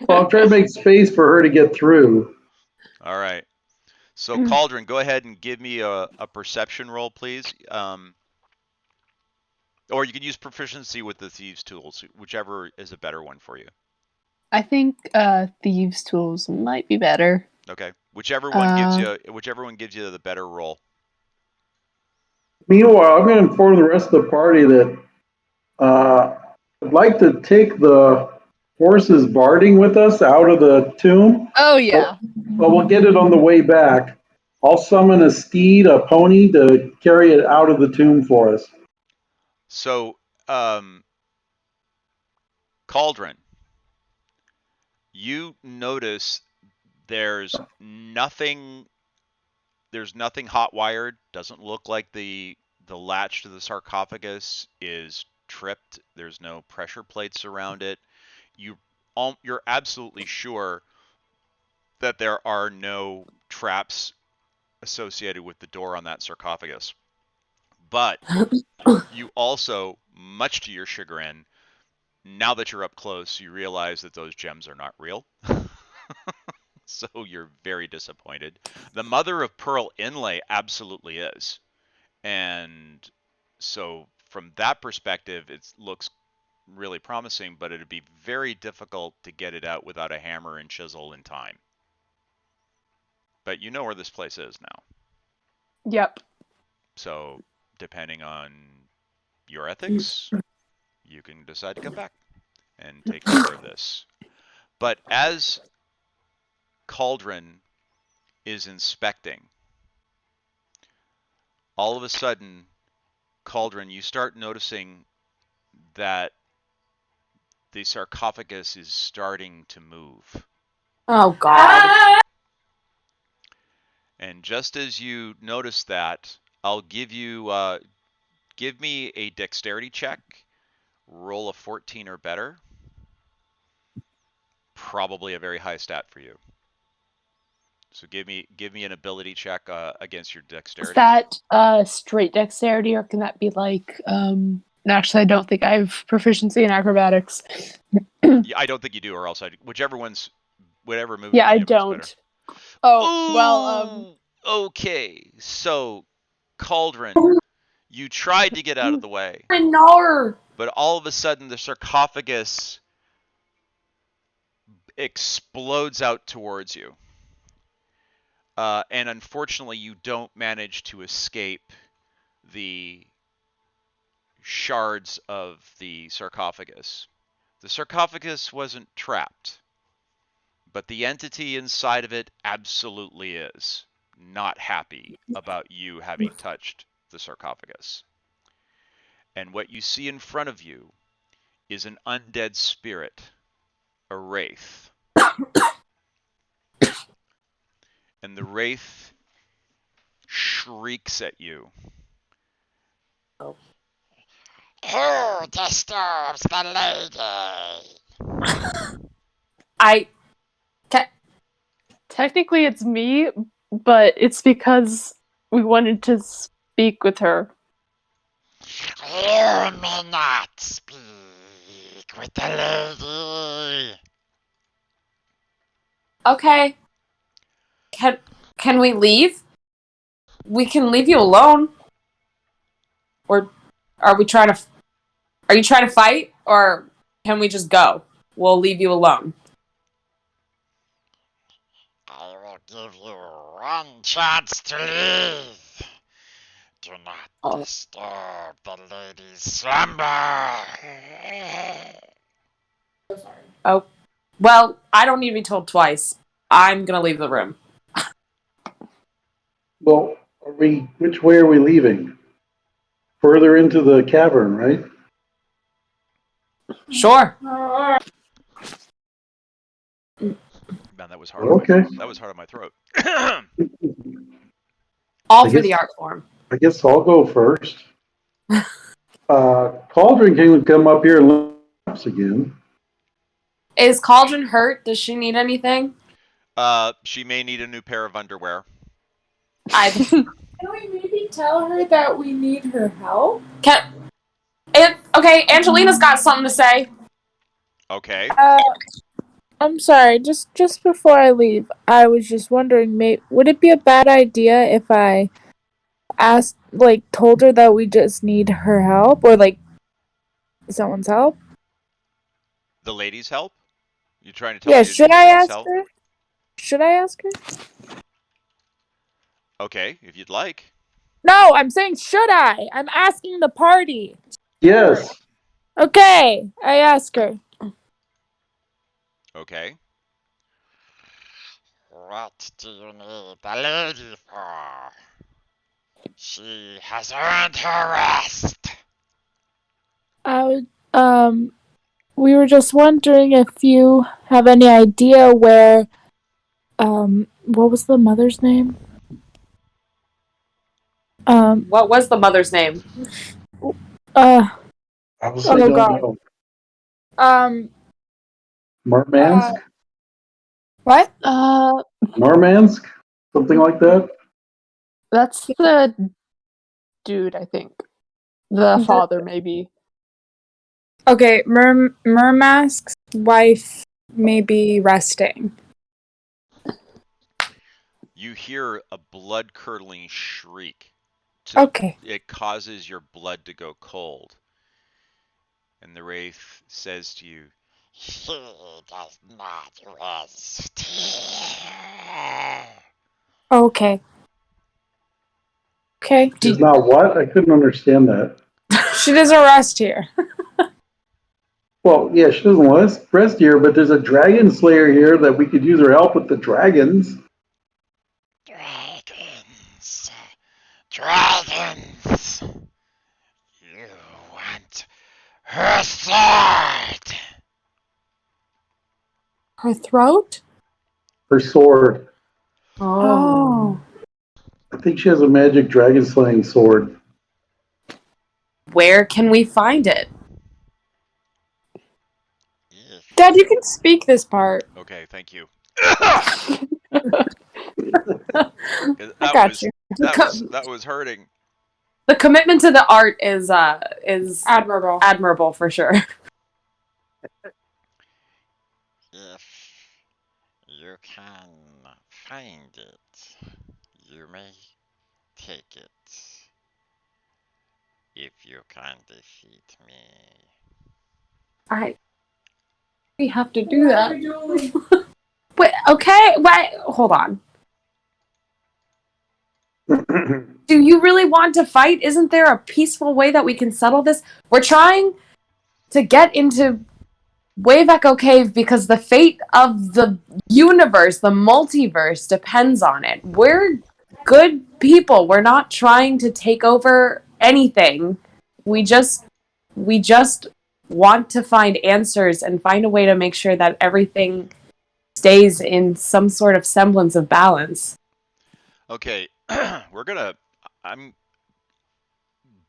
Well, I'm trying to make space for her to get through. All right. So Cauldron, go ahead and give me a perception roll, please. Or you can use proficiency with the thieves' tools, whichever is a better one for you. I think thieves' tools might be better. Okay. Whichever one gives you the better roll. Meanwhile, I'm going to inform the rest of the party that I'd like to take the horse's barding with us out of the tomb, Oh yeah. but we'll get it on the way back. I'll summon a steed, a pony, to carry it out of the tomb for us. So, Cauldron, you notice there's nothing hot wired. Doesn't look like the latch to the sarcophagus is tripped. There's no pressure plates around it. You're absolutely sure that there are no traps associated with the door on that sarcophagus. But you also, much to your chagrin, now that you're up close, you realize that those gems are not real. So you're very disappointed. The mother of pearl inlay absolutely is. And so from that perspective, it looks really promising, but it'd be very difficult to get it out without a hammer and chisel in time. But you know where this place is now. Yep. So depending on your ethics, you can decide to come back and take care of this. But as Cauldron is inspecting, all of a sudden, Cauldron, you start noticing that the sarcophagus is starting to move. Oh God. And just as you notice that, I'll give you, give me a dexterity check. Roll a 14 or better. Probably a very high stat for you. So give me an ability check against your dexterity. Is that straight dexterity, or can that be like actually I don't think I have proficiency in acrobatics. Yeah, I don't think you do, or else whatever movement Yeah, I medium is don't. better. Oh, well, Okay. So, Cauldron, you tried to get out of the way, I know her. but all of a sudden the sarcophagus explodes out towards you. And unfortunately, you don't manage to escape the shards of the sarcophagus. The sarcophagus wasn't trapped, but the entity inside of it absolutely is not happy about you having touched the sarcophagus. And what you see in front of you is an undead spirit, a wraith. And the wraith shrieks at you. Who disturbs the lady? technically it's me, but it's because we wanted to speak with her. You may not speak with the lady. Okay. Can we leave? We can leave you alone. Or are you trying to fight, or can we just go? We'll leave you alone. I will give you one chance to leave. Do not disturb the lady's slumber. Oh, well, I don't need to be told twice. I'm gonna leave the room. Well, which way are we leaving? Further into the cavern, right? Sure. Man, that was hard. Okay. That was hard on my throat. All I for guess- the art form. I guess I'll go first. Cauldron can come up here and look us again. Is Cauldron hurt? Does she need anything? She may need a new pair of underwear. Can we maybe tell her that we need her help? Okay, Angelina's got something to say. Okay. I'm sorry, just before I leave, I was just wondering, would it be a bad idea if I told her that we just need her help, or someone's help? The lady's help? You trying to tell Yeah, me to should do I ladies' ask hell? her? Should I ask her? Okay, if you'd like. No, I'm saying should I? I'm asking the party. Yes. Okay, I ask her. Okay. What do you need the lady for? She has earned her rest. I would, we were just wondering if you have any idea where, what was the mother's name? What was the mother's name? Obviously Oh don't God. know. Um, Marmansk? what? Marmansk? Something like that? That's the dude, I think. The father, maybe. Okay, Mermask's wife may be resting. You hear a blood-curdling shriek. Okay. It causes your blood to go cold. And the wraith says to you, He does not rest. Okay. Okay. It's not what? I couldn't understand that. She doesn't rest here. Well, yeah, she doesn't rest here, but there's a dragon slayer here that we could use her help with the dragons. Dragons. Dragons. You want her sword. Her throat? Her sword. Oh. I think she has a magic dragon slaying sword. Where can we find it? If Dad, you can speak this part. okay, thank you. I got you. That was hurting. The commitment to the art is Admirable. admirable for sure. if you can find it, you may take it. If you can defeat me. We have to do that. Wait, okay, wait, hold on. Do you really want to fight? Isn't there a peaceful way that we can settle this? We're trying to get into Wave Echo Cave because the fate of the universe, the multiverse, depends on it. We're good people. We're not trying to take over anything. We just want to find answers and find a way to make sure that everything stays in some sort of semblance of balance. Okay,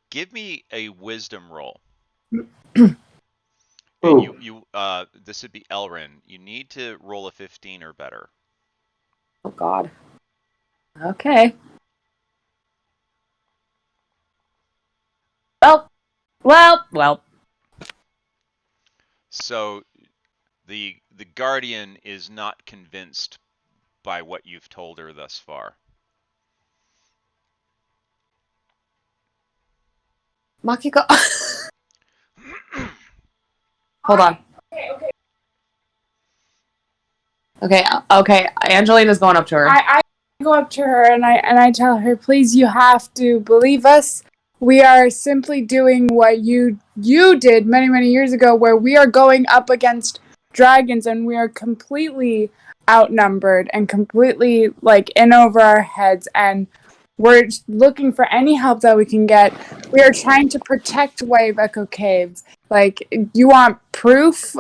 give me a wisdom roll. And this would be Elrin. You need to roll a 15 or better. Oh God. Okay. Well. So the guardian is not convinced by what you've told her thus far. Makiko. Hold on. Okay. Angelina's going up to her. I go up to her and I tell her, please, you have to believe us. We are simply doing what you did many, many years ago, where we are going up against dragons and we are completely outnumbered and completely in over our heads, and we're looking for any help that we can get. We are trying to protect Wave Echo Caves. You want proof?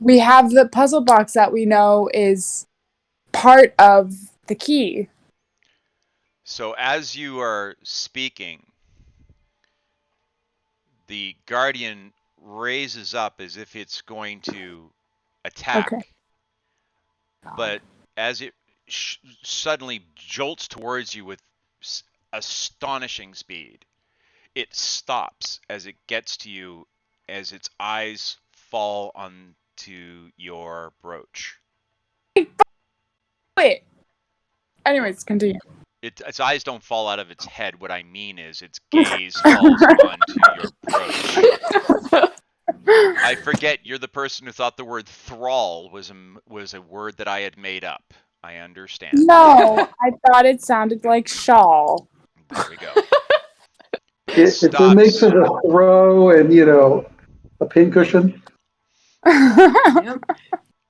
We have the puzzle box that we know is part of the key. So as you are speaking, the guardian raises up as if it's going to attack. Okay. But as it suddenly jolts towards you with astonishing speed, it stops as it gets to you, as its eyes fall onto your brooch. Wait. Anyways, continue. Its eyes don't fall out of its head. What I mean is its gaze falls onto your brooch. I forget you're the person who thought the word thrall was a word that I had made up. I understand. No, I thought it sounded like shawl. There we go. It It's a mix stops. of a throw and, a pincushion. Yep.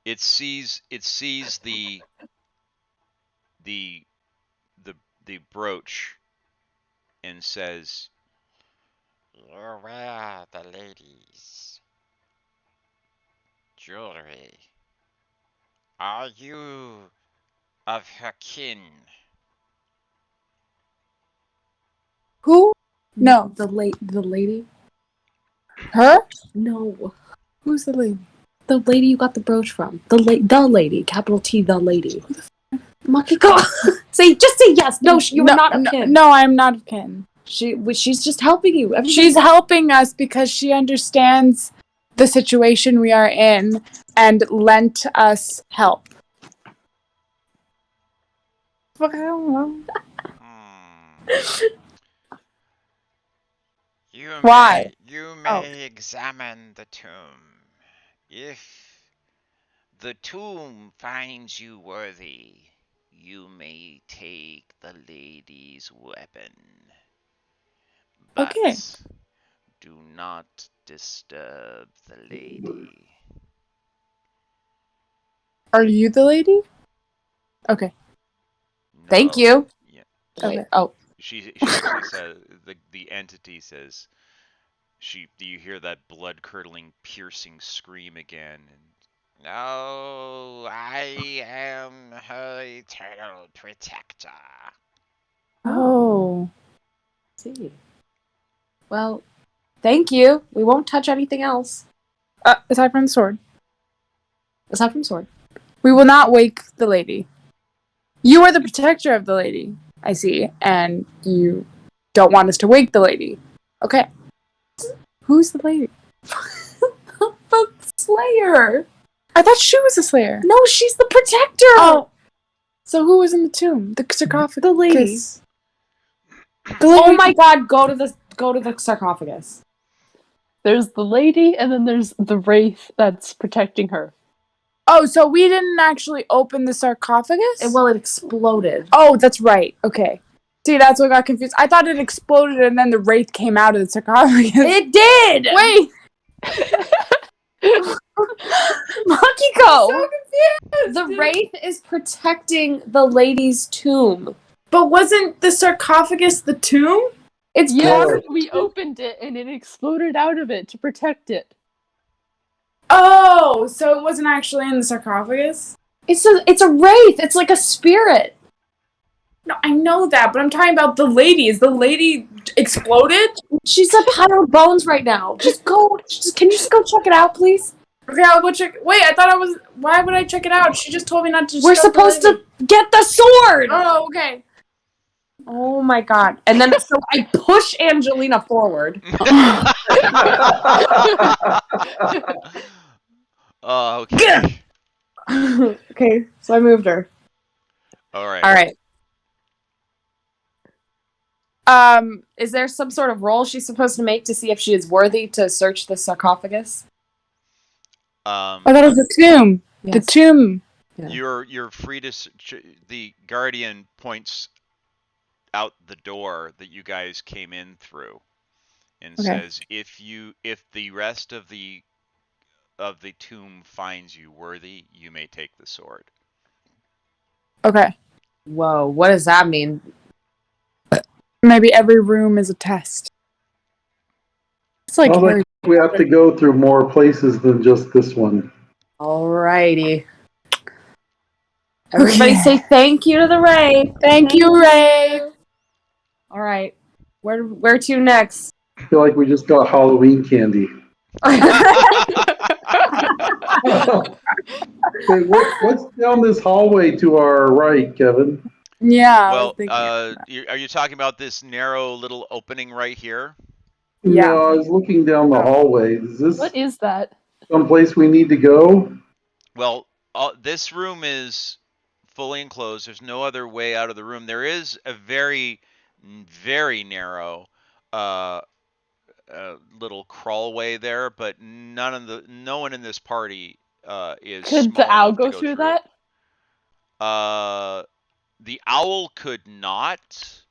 It sees the the the brooch and says, You wear the lady's jewelry. Are you of her kin? Who? No. The lady? Her? No. Who's the lady? The lady you got the brooch from. The lady. Capital T, the lady. Makiko! Just say yes. No, you are not of kin. No, I'm not of kin. She's just helping you. She's helping us because she understands the situation we are in and lent us help. Fuck, I don't know. Why? You may examine the tomb. If the tomb finds you worthy, you may take the lady's weapon. But Okay. do not disturb the lady. Are you the lady? Okay. Thank No. you. Yeah. Okay. Oh. She actually says the entity says do you hear that blood curdling piercing scream again? And No, I am her eternal protector. Oh. See. Well, thank you. We won't touch anything else. Aside from the sword. Aside from sword. We will not wake the lady. You are the protector of the lady, I see, and you don't want us to wake the lady. Okay. Who's the lady? The Slayer. I thought she was the slayer. No, she's the protector. Oh. So who was in the tomb? The sarcophagus? The lady. The lady. Oh my god, go to the sarcophagus. There's the lady, and then there's the wraith that's protecting her. Oh, so we didn't actually open the sarcophagus? It exploded. Oh, that's right. Okay. See, that's what got confused. I thought it exploded and then the wraith came out of the sarcophagus. It did! Wait! Makiko! So confused! The wraith is protecting the lady's tomb. But wasn't the sarcophagus the tomb? It's Yes, part of we opened it, and it exploded out of it to protect it. Oh, so it wasn't actually in the sarcophagus? It's a wraith. It's like a spirit. No, I know that, but I'm talking about the lady. Is the lady exploded? She's a pile of bones right now. Can you just go check it out, please? Okay, I'll go check. Wait, I thought I was. Why would I check it out? She just told me not to. We're supposed to get the sword. Oh, okay. Oh my god! And then so I push Angelina forward. Oh, okay. Okay, so I moved her. All right. All right. Is there some sort of roll she's supposed to make to see if she is worthy to search the sarcophagus? I thought it was the tomb. Yes. The tomb. Yeah. You're free to. The guardian points out the door that you guys came in through, and says, "If the rest of the tomb finds you worthy, you may take the sword." Okay. Whoa, what does that mean? Maybe every room is a test. It's like Well, we have to go through more places than just this one. Alrighty. Everybody say thank you to the Ray. Thank you, Ray. All right. Where to next? I feel like we just got Halloween candy. Hey, what's down this hallway to our right, Kevin? Yeah. Well, are you talking about this narrow little opening right here? Yeah. No, I was looking down the hallway. Is this What is that? someplace we need to go? Well, this room is fully enclosed. There's no other way out of the room. There is a very, very narrow little crawlway there, but no one in this party is Could small the owl enough to go go through through it. that? The owl could not,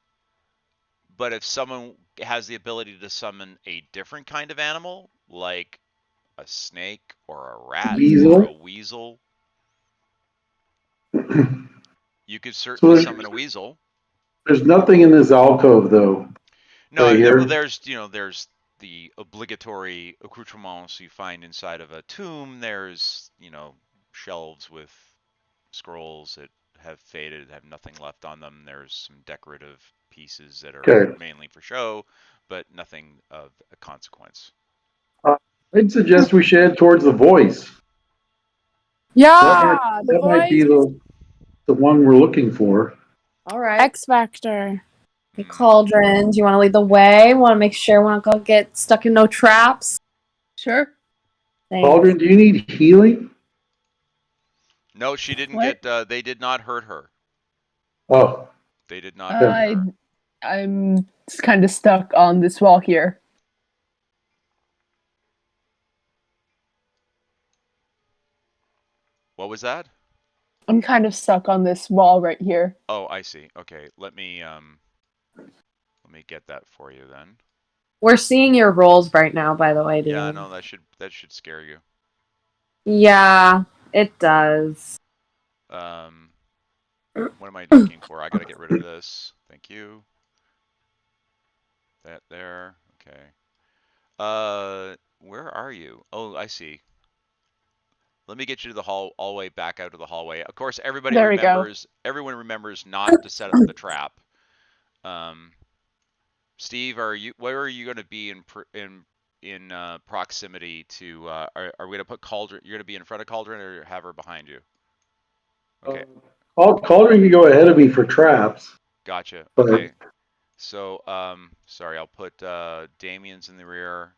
but if someone has the ability to summon a different kind of animal, like a snake or a rat or a Weasel. weasel, you could So certainly summon a weasel. there's nothing in this alcove though. No, Right here. there's the obligatory accoutrements you find inside of a tomb. There's shelves with scrolls that have faded, have nothing left on them. There's some decorative pieces that are Okay. mainly for show, but nothing of a consequence. I'd suggest we should head towards the voice. Yeah, the That might be voice. the one we're looking for. All right. X Factor. Hey, Cauldron, do you want to lead the way? Want to make sure we don't go get stuck in no traps? Sure. Thanks. Cauldron, do you need healing? No, she didn't What? get. They did not hurt her. Oh, They did not hurt her. I'm kind of stuck on this wall here. What was that? I'm kind of stuck on this wall right here. Oh, I see. Okay, let me get that for you then. We're seeing your rolls right now, by the way, dude. Yeah, no, that should scare you. Yeah, it does. What am I looking for? I gotta get rid of this. Thank you. That there. Okay. Where are you? Oh, I see. Let me get you to the all way back out of the hallway. Of course, There we go. everyone remembers not to set up the trap. Steve, where are you going to be in proximity to? Are we going to put Cauldron? You're going to be in front of Cauldron, or have her behind you? Okay, Cauldron can go ahead of me for traps. gotcha. But- Okay, so sorry, I'll put Damien's in the rear.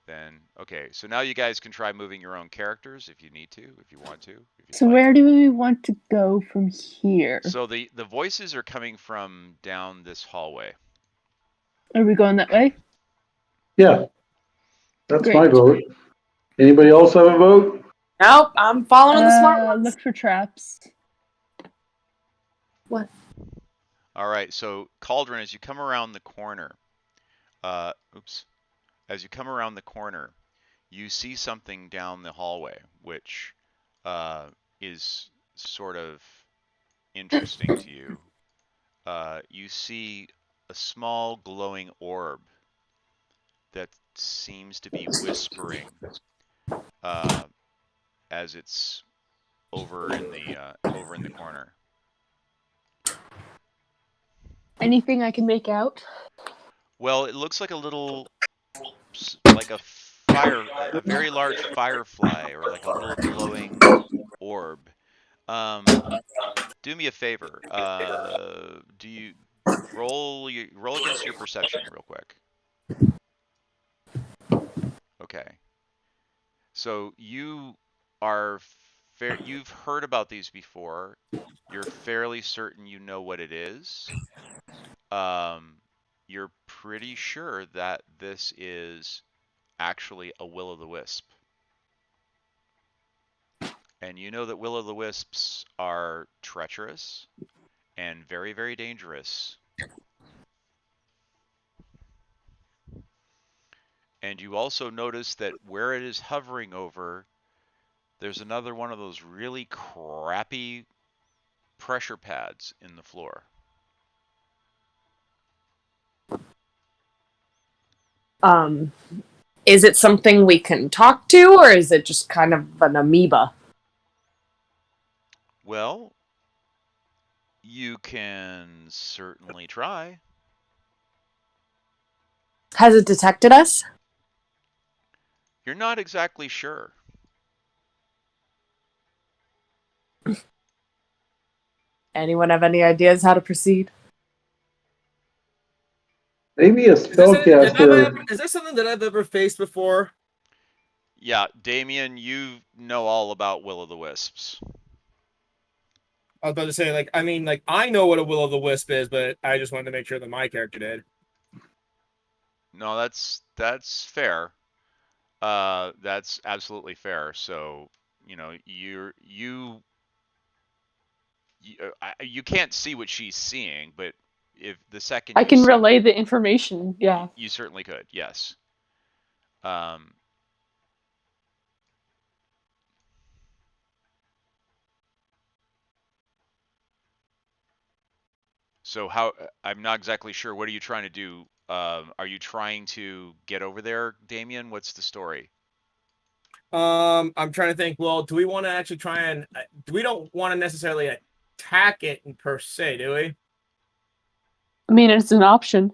Then okay, so now you guys can try moving your own characters if you need to, if you want to. If you'd So like. where do we want to go from here? So the voices are coming from down this hallway. Are we going that way? Yeah, that's Great. my vote. Anybody else have a vote? Nope, I'm following the smart ones. Look for traps. What? All right, so Cauldron, as you come around the corner, as you come around the corner, you see something down the hallway, which is sort of interesting to you. You see a small glowing orb that seems to be whispering as it's over in the corner. Anything I can make out? Well, it looks like a little, like a very large firefly, or like a little glowing orb. Do me a favor. Do you roll against your perception real quick? Okay. So you've heard about these before. You're fairly certain you know what it is. You're pretty sure that this is actually a will-o'-the-wisp. And you know that will-o'-the-wisps are treacherous and very, very dangerous. And you also notice that where it is hovering over, there's another one of those really crappy pressure pads in the floor. Is it something we can talk to, or is it just kind of an amoeba? Well, you can certainly try. Has it detected us? You're not exactly sure. Anyone have any ideas how to proceed? Maybe a spellcaster. Is this something that I've ever faced before? Yeah, Damien, you know all about will-o'-the-wisps. I was about to say, I know what a will-o'-the-wisp is, but I just wanted to make sure that my character did. no, that's fair. That's absolutely fair. So, you know, you can't see what she's seeing, but if the second I you can see, relay the information. Yeah. you certainly could. Yes. Um, so how, I'm not exactly sure. What are you trying to do? Are you trying to get over there, Damien? What's the story? I'm trying to think. Well, do we want to actually try and? We don't want to necessarily attack it per se, do we? I mean, it's an option.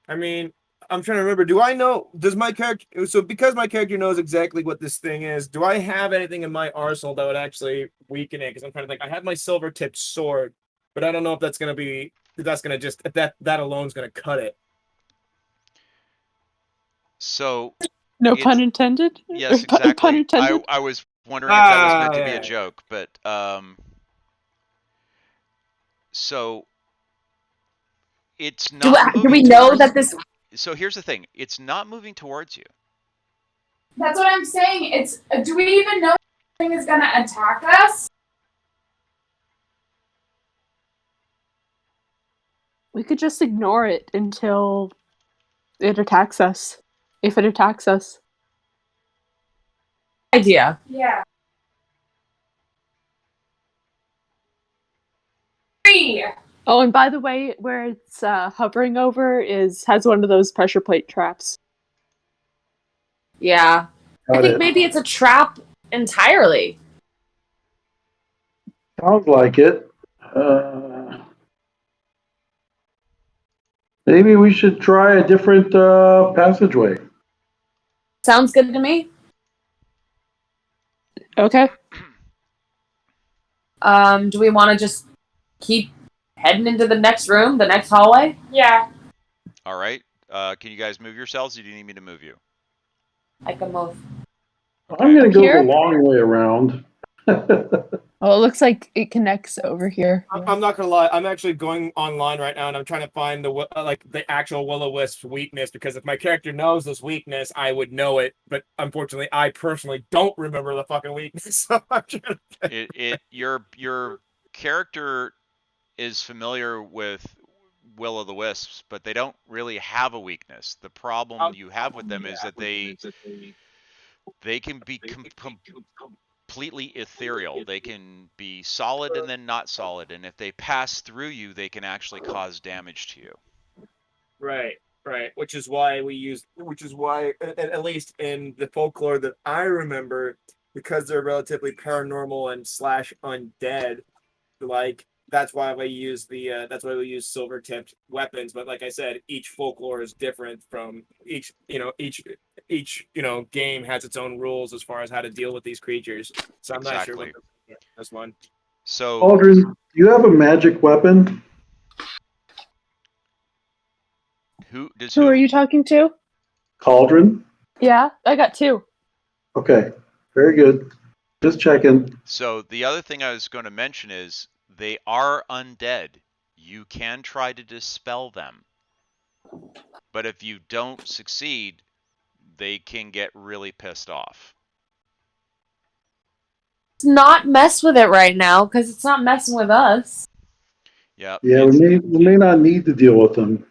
I mean, I'm trying to remember. Do I know? Does my character? So because my character knows exactly what this thing is, do I have anything in my arsenal that would actually weaken it? Because I'm trying to think. I have my silver tipped sword, but I don't know if that's gonna be. If that's gonna just if that alone's gonna cut it. So No it's, pun intended. yes, Pun exactly. intended. I was wondering if that was meant to be a Yeah. joke, but so it's Do, not do we moving know towards. that this? So here's the thing: it's not moving towards you. That's what I'm saying. It's. Do we even know this thing is gonna attack us? We could just ignore it until it attacks us. If it attacks us. Idea. Yeah. 3. Oh, and by the way, where it's hovering over has one of those pressure plate traps. Yeah. I Got think it. maybe it's a trap entirely. Sounds like it. Maybe we should try a different passageway. Sounds good to me. Okay. Do we want to just keep heading into the next room, the next hallway? Yeah. All right. Can you guys move yourselves? Or do you need me to move you? I can move. I'm going to go Here? the long way around. Oh, it looks like it connects over here. I'm not gonna lie. I'm actually going online right now, and I'm trying to find the actual Will-O-Wisp weakness. Because if my character knows this weakness, I would know it. But unfortunately, I personally don't remember the fucking weakness. So I'm trying to... Your character is familiar with Will-O-the-Wisps, but they don't really have a weakness. The problem you have with them is that they can be completely ethereal. They can be solid and then not solid, and if they pass through you, they can actually cause damage to you. Right, right. Which is why at least in the folklore that I remember, because they're relatively paranormal and slash undead, like that's why we use silver tipped weapons. But like I said, each folklore is different from each game has its own rules as far as how to deal with these creatures. So I'm not sure what Exactly. this one. So Aldrin, do you have a magic weapon? Who are you talking to? Cauldron? Yeah, I got 2. Okay, very good. Just checking. So the other thing I was going to mention is they are undead. You can try to dispel them. But if you don't succeed, they can get really pissed off. Let's not mess with it right now because it's not messing with us. Yep, Yeah, we may not need to deal with them.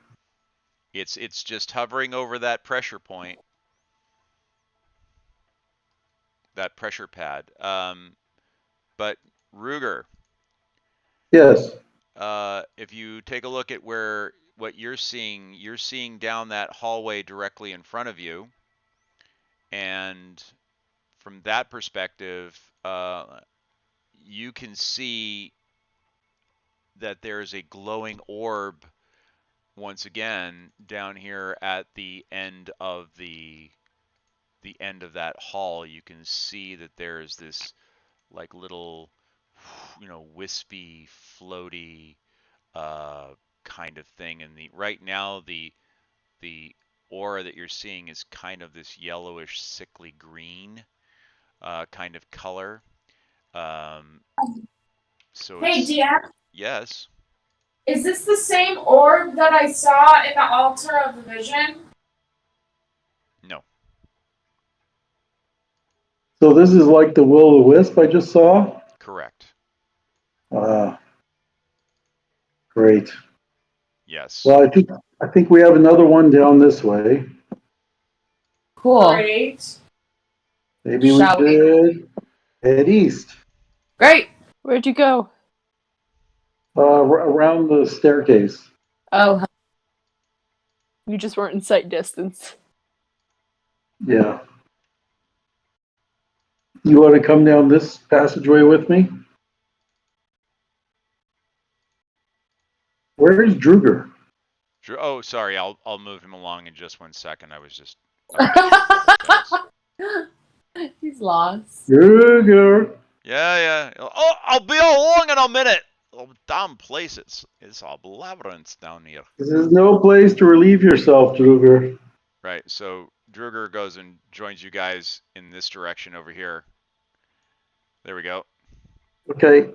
it's just hovering over that pressure point, that pressure pad. But Ruger, Yes. if you take a look at what you're seeing down that hallway directly in front of you, and from that perspective, you can see that there's a glowing orb once again down here at the end of that hall. You can see that there's this like little, wispy, floaty kind of thing. And right now the aura that you're seeing is kind of this yellowish, sickly green kind of color. So Hey, it's, DM. yes. Is this the same orb that I saw in the altar of the vision? No. So this is like the will-o-wisp I just saw? Correct. Great. Yes. Well, I think we have another one down this way. Cool. Great. Maybe we Shall we? should head east, Great. Where'd you go? around the staircase. Oh, You just weren't in sight distance. Yeah. You want to come down this passageway with me? Where's Druger? Oh, sorry. I'll move him along in just 1 second. I was just. he's lost. Druger. Yeah. Oh, I'll be along in a minute. Oh, damn place. It's a labyrinth down here. This is no place to relieve yourself, Druger. Right. So Druger goes and joins you guys in this direction over here. There we go. Okay.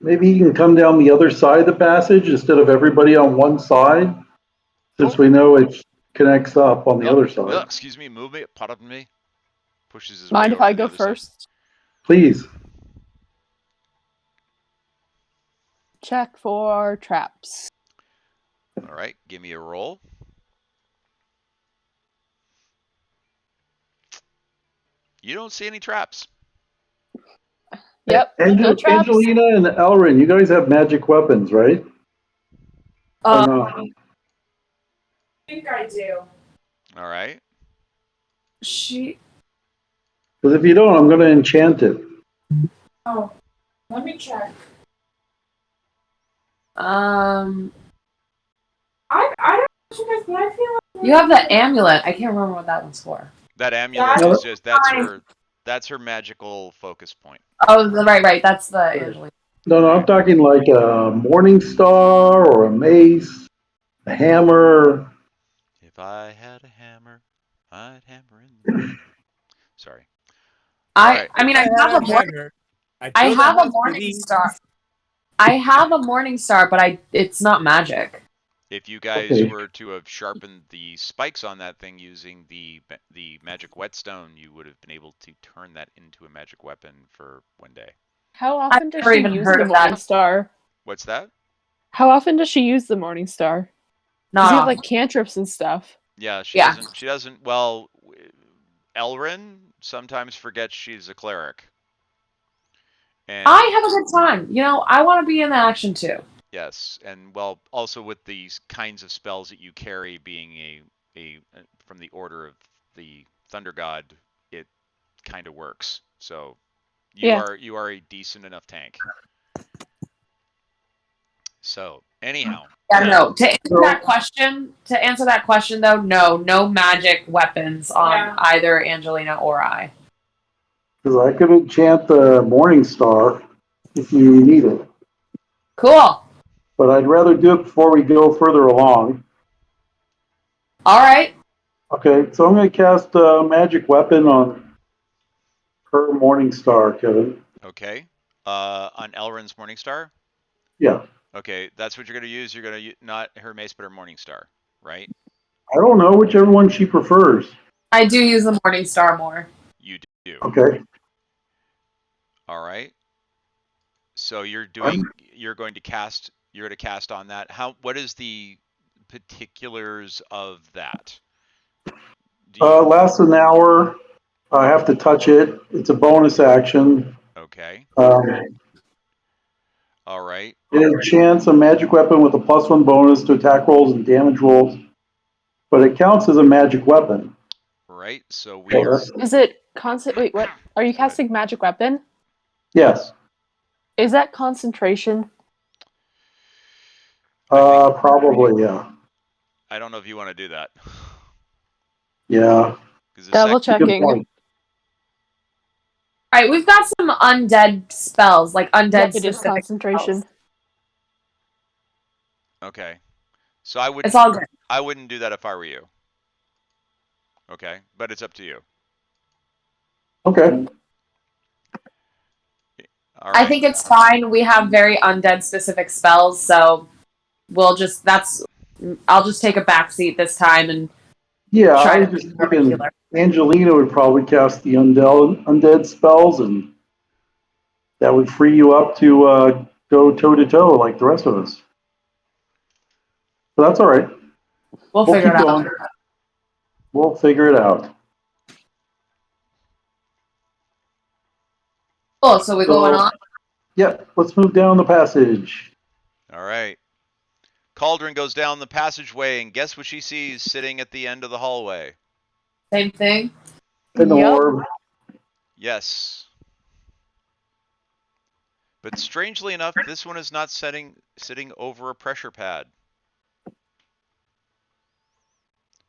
Maybe you can come down the other side of the passage instead of everybody on one side, since we know it connects up on the other side. Excuse me. Move me. Pardon me. Pushes his Mind way if over I to the go other side. first? Please. Check for traps. All right. Give me a roll. You don't see any traps. Yep, no traps. Angelina and Elrin, you guys have magic weapons, right? Or not? I think I do. All right. She. Because if you don't, I'm going to enchant it. Oh, let me check. I I don't know, but I feel like you have the amulet. I can't remember what that one's for. That amulet No. is just that's her magical focus point. Oh, right. That's the Angelina. No, I'm talking like a morning star or a mace, a hammer. If I had a hammer, I'd hammer in the. Sorry. I mean, I have a morning These- star. I have a morning star, but it's not magic. If you guys Okay. were to have sharpened the spikes on that thing using the magic whetstone, you would have been able to turn that into a magic weapon for 1 day. How often does never she even use heard the of that. Morning Star? What's that? How often does she use the Morning Star? Not Does he have often. like cantrips and stuff? Yeah, she Yeah. doesn't. She doesn't. Well, Elrin sometimes forgets she's a cleric. And I have a good time. You know, I want to be in the action too. yes, and well, also with these kinds of spells that you carry being a from the order of the Thunder God, it kind of works. So you are a decent enough tank. So anyhow, Yeah, no. To answer that question though, no magic weapons on either Angelina or I. Because I could enchant the morning star if you need it. Cool. But I'd rather do it before we go further along. All right. Okay, so I'm going to cast a magic weapon on her morning star, Kevin. okay. On Elrin's Morningstar. Yeah. Okay, that's what you're gonna use. You're gonna not her mace, but her Morningstar, right? I don't know, whichever one she prefers. I do use the morning star more. You do. Okay. All right. So you're going to cast on that. What is the particulars of that? Lasts an hour. I have to touch it. It's a bonus action. Okay. It All right. enchants a magic weapon with a +1 bonus to attack rolls and damage rolls, but it counts as a magic weapon. Right. So we So are. that's- Is it constant? Wait, what? Are you casting magic weapon? Yes. Is that concentration? Probably, yeah. I don't know if you want to do that. Yeah. Double Good checking. point. All right, we've got some undead spells, like undead Yep, it is specific concentration. spells. Okay. So I would. It's all good. I wouldn't do that if I were you. Okay, but it's up to you. Okay. All right. I think it's fine. We have very undead specific spells, so I'll just take a back seat this time and Yeah, I try was to be just more thinking regular. Angelina would probably cast the undead spells, and that would free you up to go toe to toe like the rest of us. But that's all right. We'll We'll figure keep it out. going. We'll figure it out. Cool. So we going on? Yep, let's move down the passage. All right. Cauldron goes down the passageway, and guess what she sees sitting at the end of the hallway? Same thing. An Yep. orb. Yes. But strangely enough, this one is not sitting over a pressure pad.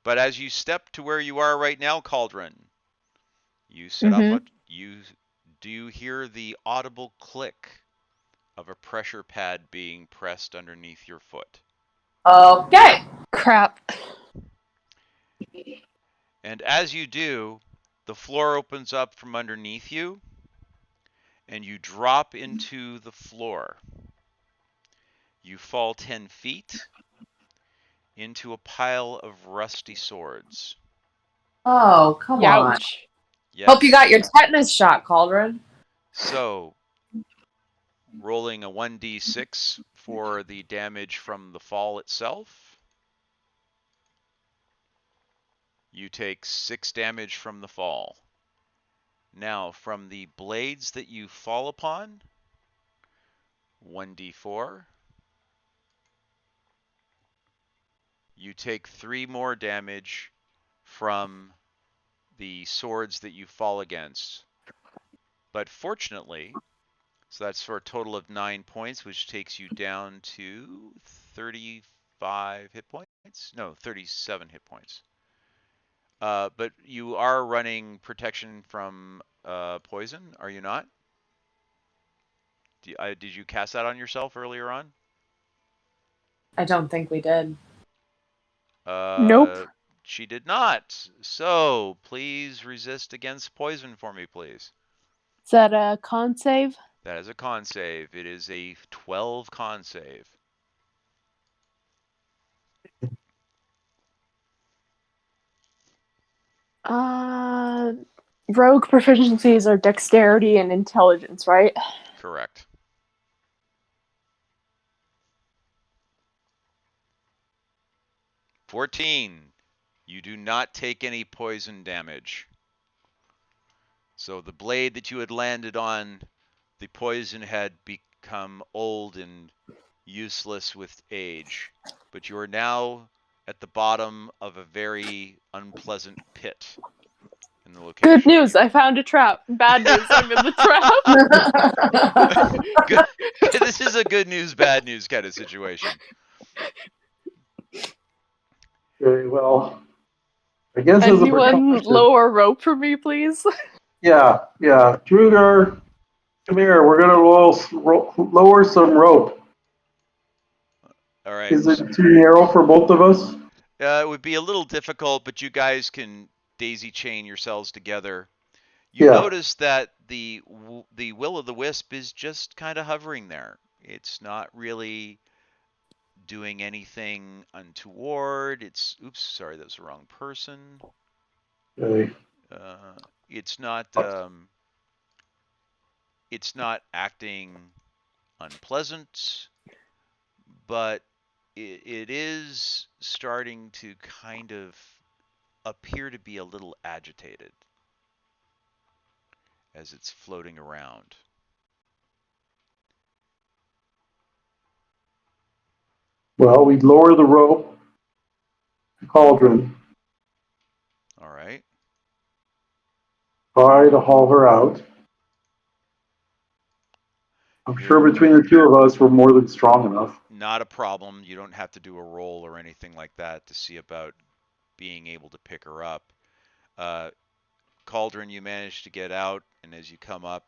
But as you step to where you are right now, Cauldron, you sit up. You do hear the audible click of a pressure pad being pressed underneath your foot. Okay. Crap. And as you do, the floor opens up from underneath you, and you drop into the floor. You fall 10 feet into a pile of rusty swords. Oh, come on. Youch. Yes. Hope you got your tetanus shot, Cauldron. So, rolling a 1d6 for the damage from the fall itself. You take 6 damage from the fall. Now, from the blades that you fall upon, 1d4. You take 3 more damage from the swords that you fall against. But fortunately, so that's for a total of 9 points, which takes you down to 35 hit points? No, 37 hit points. But you are running protection from poison, are you not? Did you cast that on yourself earlier on? I don't think we did. Nope. She did not. So please resist against poison for me, please. Is that a con save? That is a con save. It is a 12 con save. Rogue proficiencies are dexterity and intelligence, right? Correct. $14. You do not take any poison damage. So the blade that you had landed on, the poison had become old and useless with age. But you are now at the bottom of a very unpleasant pit in the location. Good news, I found a trap. Bad news, I'm in the trap. Good. This is a good news, bad news kind of situation. Okay, well, I guess as a Anyone precaution. lower rope for me, please? Yeah. Druger, come here. We're going to lower some rope. All right. Is it too narrow for both of us? It would be a little difficult, but you guys can daisy chain yourselves together. You Yeah. notice that the will-o'-the-wisp is just kind of hovering there. It's not really doing anything untoward. Oops, sorry, that was the wrong person. Okay. It's not acting unpleasant, but it is starting to kind of appear to be a little agitated as it's floating around. Well, we'd lower the rope, Cauldron, All right. try to haul her out. I'm sure You're between the two of us, we're more than strong enough. not a problem. You don't have to do a roll or anything like that to see about being able to pick her up. Cauldron, you manage to get out, and as you come up,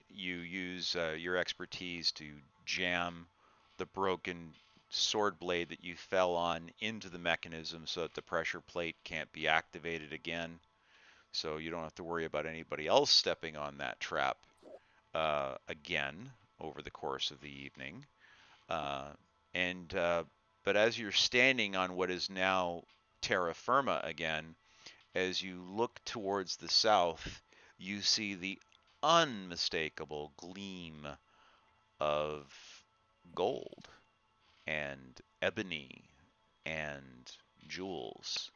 you use your expertise to jam the broken sword blade that you fell on into the mechanism so that the pressure plate can't be activated again. So you don't have to worry about anybody else stepping on that trap again over the course of the evening. And but as you're standing on what is now terra firma again, as you look towards the south, you see the unmistakable gleam of gold and ebony and jewels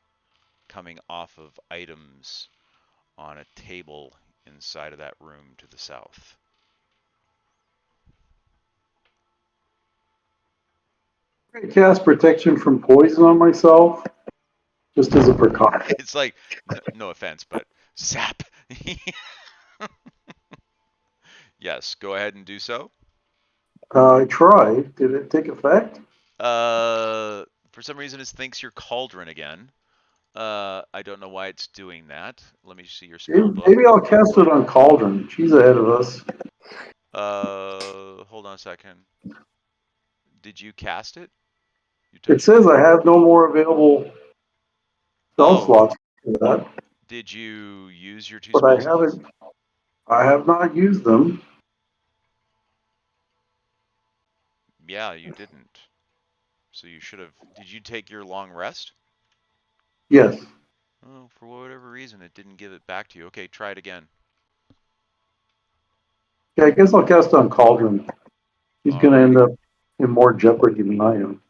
coming off of items on a table inside of that room to the south. I cast protection from poison on myself, just as a precaution. It's like, no offense, but zap. Yes, go ahead and do so. I tried. Did it take effect? For some reason, it thinks you're Cauldron again. I don't know why it's doing that. Let me see your spell book. Maybe I'll cast it on Cauldron. She's ahead of us. Hold on a second. Did you cast it? It says I have no more available spell slots for that. Did you use your 2 but spell slots? I have not used them. Yeah, you didn't. So you should have. Did you take your long rest? Yes. Oh, for whatever reason, it didn't give it back to you. Okay, try it again. Yeah, I guess I'll cast on Cauldron. He's going to end up in more jeopardy than I am.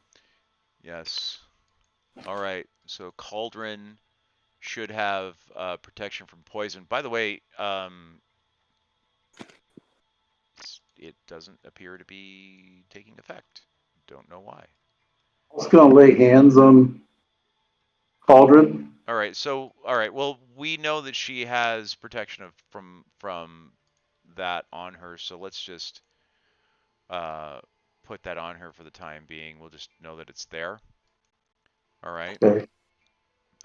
Yes. All right. So Cauldron should have protection from poison. By the way, it doesn't appear to be taking effect. Don't know why. I was going to lay hands on Cauldron. All right. So, all right. Well, we know that she has protection from that on her. So let's just put that on her for the time being. We'll just know that it's there. All right. Okay.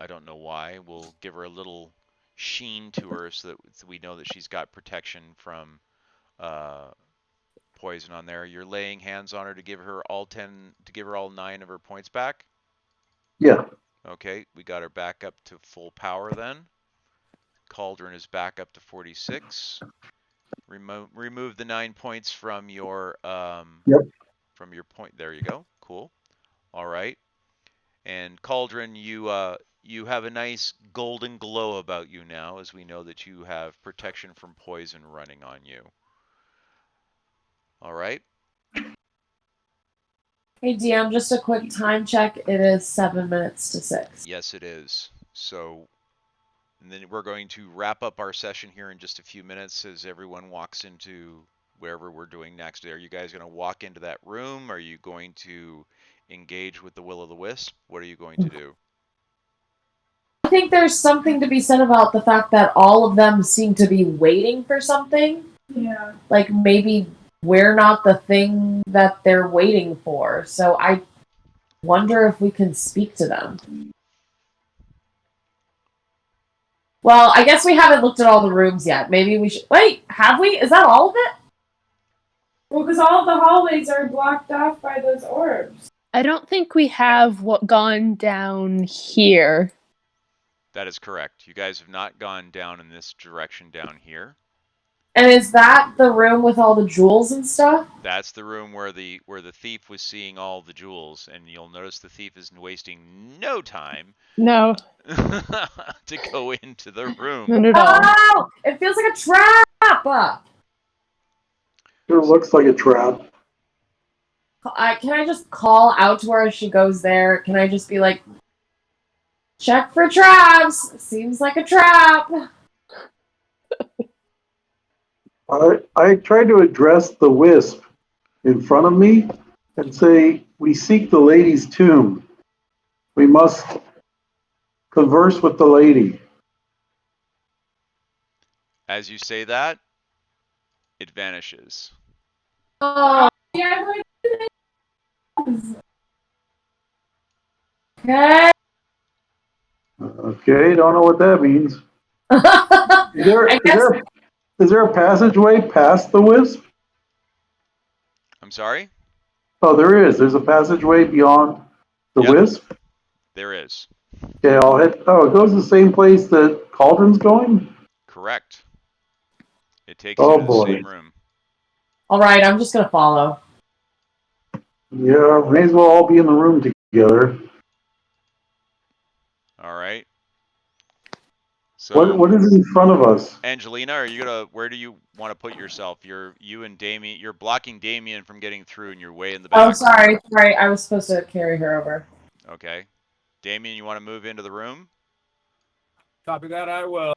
I don't know why. We'll give her a little sheen to her so that we know that she's got protection from poison on there. You're laying hands on her to give her all 9 of her points back? Yeah. Okay, we got her back up to full power then. Cauldron is back up to 46. Remove the 9 points from your from your point. There you go. Cool. All right. And Cauldron, you have a nice golden glow about you now, as we know that you have protection from poison running on you. All right. Hey DM, just a quick time check. It is 7 minutes to 6. Yes, it is. So, and then we're going to wrap up our session here in just a few minutes as everyone walks into wherever we're doing next. Are you guys going to walk into that room? Are you going to engage with the Will-o'-the-Wisp? What are you going to do? I think there's something to be said about the fact that all of them seem to be waiting for something. Yeah. Like maybe we're not the thing that they're waiting for. So I wonder if we can speak to them. Well, I guess we haven't looked at all the rooms yet. Maybe we should. Wait, have we? Is that all of it? Well, because all of the hallways are blocked off by those orbs. I don't think we have gone down here. That is correct. You guys have not gone down in this direction down here. And is that the room with all the jewels and stuff? That's the room where the thief was seeing all the jewels, and you'll notice the thief is wasting no time No. to go into the room. Not at all. Oh, it feels like a trap. It looks like a trap. Can I just call out to her as she goes there? Can I just be like, check for traps? Seems like a trap. I tried to address the wisp in front of me and say, we seek the lady's tomb. We must converse with the lady. As you say that, it vanishes. Oh, Yeah, okay. Okay, don't know what that means. I Is there a passageway past the wisp? I'm sorry? Oh, there is. There's a passageway beyond the wisp? There is. Okay, I'll hit. Oh, it goes to the same place that Cauldron's going? Correct. It takes you to the boy. same room. All right, I'm just gonna follow. Yeah, may as well all be in the room together. All right. What So, is in front of us? Angelina, are you gonna? Where do you want to put yourself? You and Damien. You're blocking Damien from getting through, and you're way in the Oh, back. sorry. I was supposed to carry her over. Okay. Damien, you want to move into the room? Copy that, I will.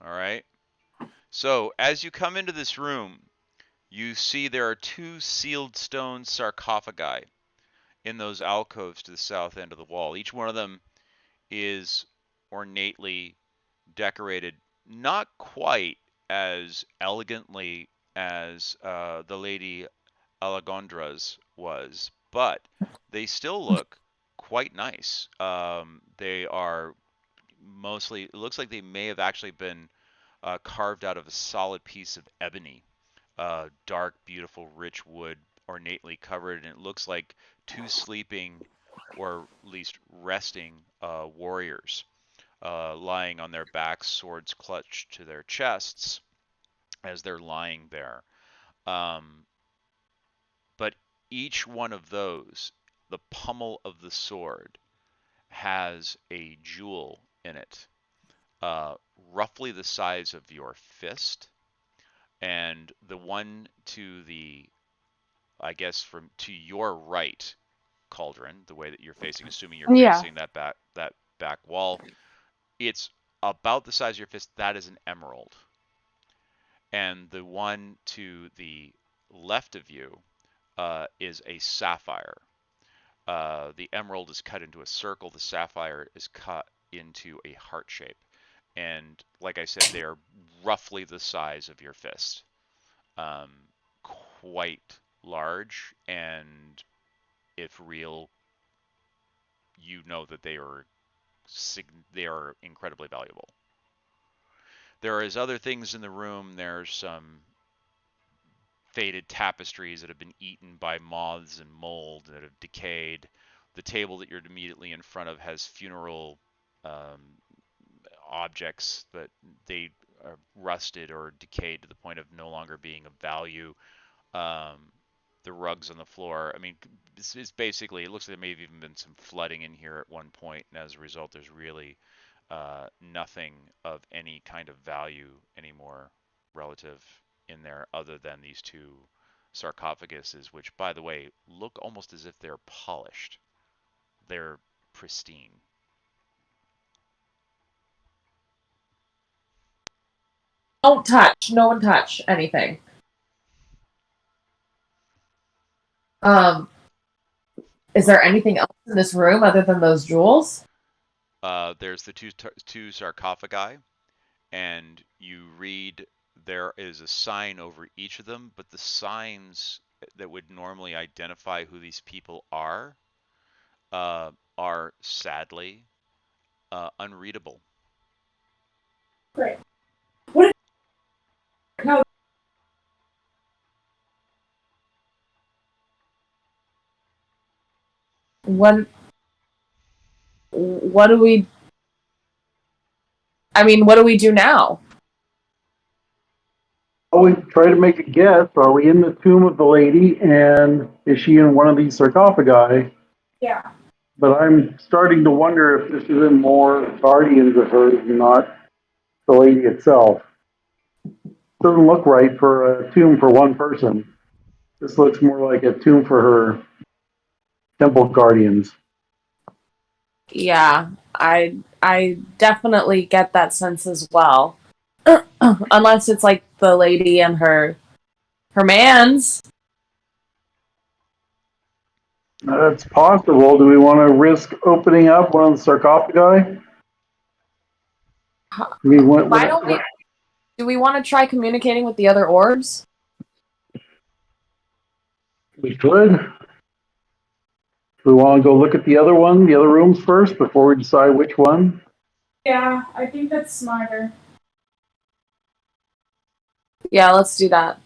All right. So, as you come into this room, you see there are two sealed stone sarcophagi in those alcoves to the south end of the wall. Each one of them is ornately decorated, not quite as elegantly as the Lady Alagondra's was, but they still look quite nice. They are mostly, it looks like they may have actually been carved out of a solid piece of ebony, dark, beautiful, rich wood, ornately covered, and it looks like two sleeping or at least resting warriors lying on their backs, swords clutched to their chests as they're lying there. Um, but each one of those, the pommel of the sword, has a jewel in it, uh, roughly the size of your fist, and the one to the, I guess, from to your right, Cauldron, the way that you're facing, assuming you're Yeah. facing that back wall, it's about the size of your fist. That is an emerald. And the one to the left of you is a sapphire. The emerald is cut into a circle. The sapphire is cut into a heart shape. And like I said, they are roughly the size of your fist. Um, quite large, and if real, you know that they are incredibly valuable. There is other things in the room. There's some faded tapestries that have been eaten by moths and mold that have decayed. The table that you're immediately in front of has funeral um, objects, but they are rusted or decayed to the point of no longer being of value. Um, the rugs on the floor, I mean, it's basically, it looks like there may have even been some flooding in here at one point, and as a result, there's really nothing of any kind of value anymore relative in there other than these two sarcophaguses, which, by the way, look almost as if they're polished. They're pristine. Don't touch. No one touch anything. Um, is there anything else in this room other than those jewels? There's the two sarcophagi, and you read there is a sign over each of them, but the signs that would normally identify who these people are sadly unreadable. Great. What? How? What? What do we? I mean, what do we do now? Oh, we try to make a guess. Are we in the tomb of the lady, and is she in one of these sarcophagi? Yeah. But I'm starting to wonder if this isn't more guardians of hers and not the lady itself. Doesn't look right for a tomb for one person. This looks more like a tomb for her temple guardians. Yeah, I definitely get that sense as well. Unless it's like the lady and her man's. That's possible. Do we want to risk opening up one of the sarcophagi? I mean, Why don't we? Do we want to try communicating with the other orbs? we could. Do we want to go look at the other one, the other rooms first before we decide which one? Yeah, I think that's smarter. Yeah, let's do that.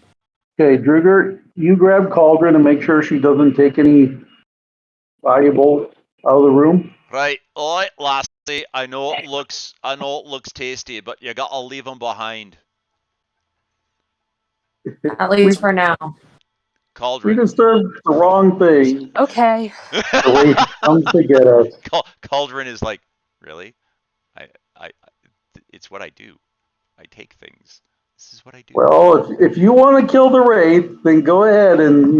Okay, Druger, you grab Cauldron and make sure she doesn't take any valuable out of the room. Right, alright, lassie. I know it looks tasty, but you gotta leave them behind. At least for now. Cauldron. disturbed the wrong thing. Okay. The Wraith comes to get us. Cauldron is like, really? I, it's what I do. I take things. This is what I do. Well, if you want to kill the Wraith, then go ahead and,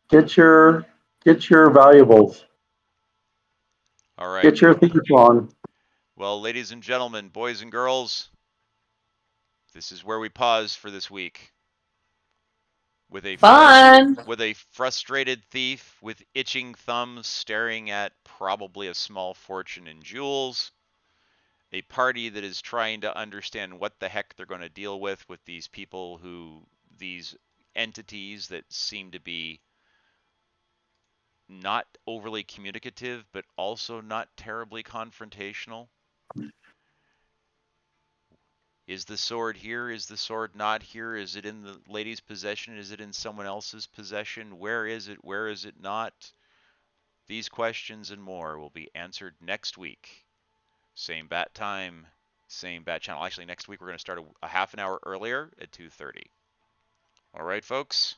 get your valuables. All right. Get your thief on. Well, ladies and gentlemen, boys and girls, this is where we pause for this week. With a Fun. with a frustrated thief with itching thumbs staring at probably a small fortune in jewels, a party that is trying to understand what the heck they're going to deal with these people these entities that seem to be not overly communicative, but also not terribly confrontational. Is the sword here? Is the sword not here? Is it in the lady's possession? Is it in someone else's possession? Where is it? Where is it not? These questions and more will be answered next week. Same bat time, same bat channel. Actually, next week we're going to start a half an hour earlier at 2:30. All right, folks?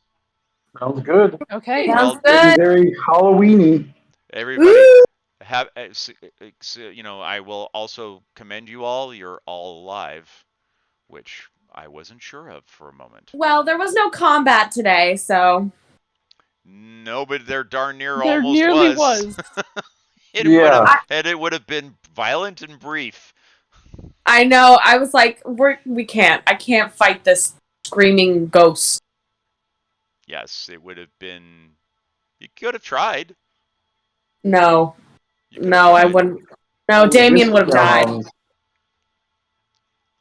Sounds good. Okay. Well, Sounds good. Very Halloweeny. everybody, have I will also commend you all. You're all alive, which I wasn't sure of for a moment. Well, there was no combat today, so. No, but there darn near There almost nearly was. was. It would have been violent and brief. I know. I was like, we can't. I can't fight this screaming ghost. Yes, it would have been. You could have tried. No. You could have No, I tried. wouldn't. No, Damien would have died.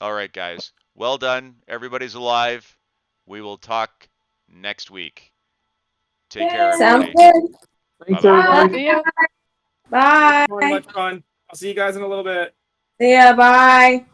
All right, guys. Well done. Everybody's alive. We will talk next week. Take care, Sounds everybody. good. Thanks, Bye-bye. everybody. See ya. Bye. Much fun. I'll see you guys in a little bit. See ya. Bye.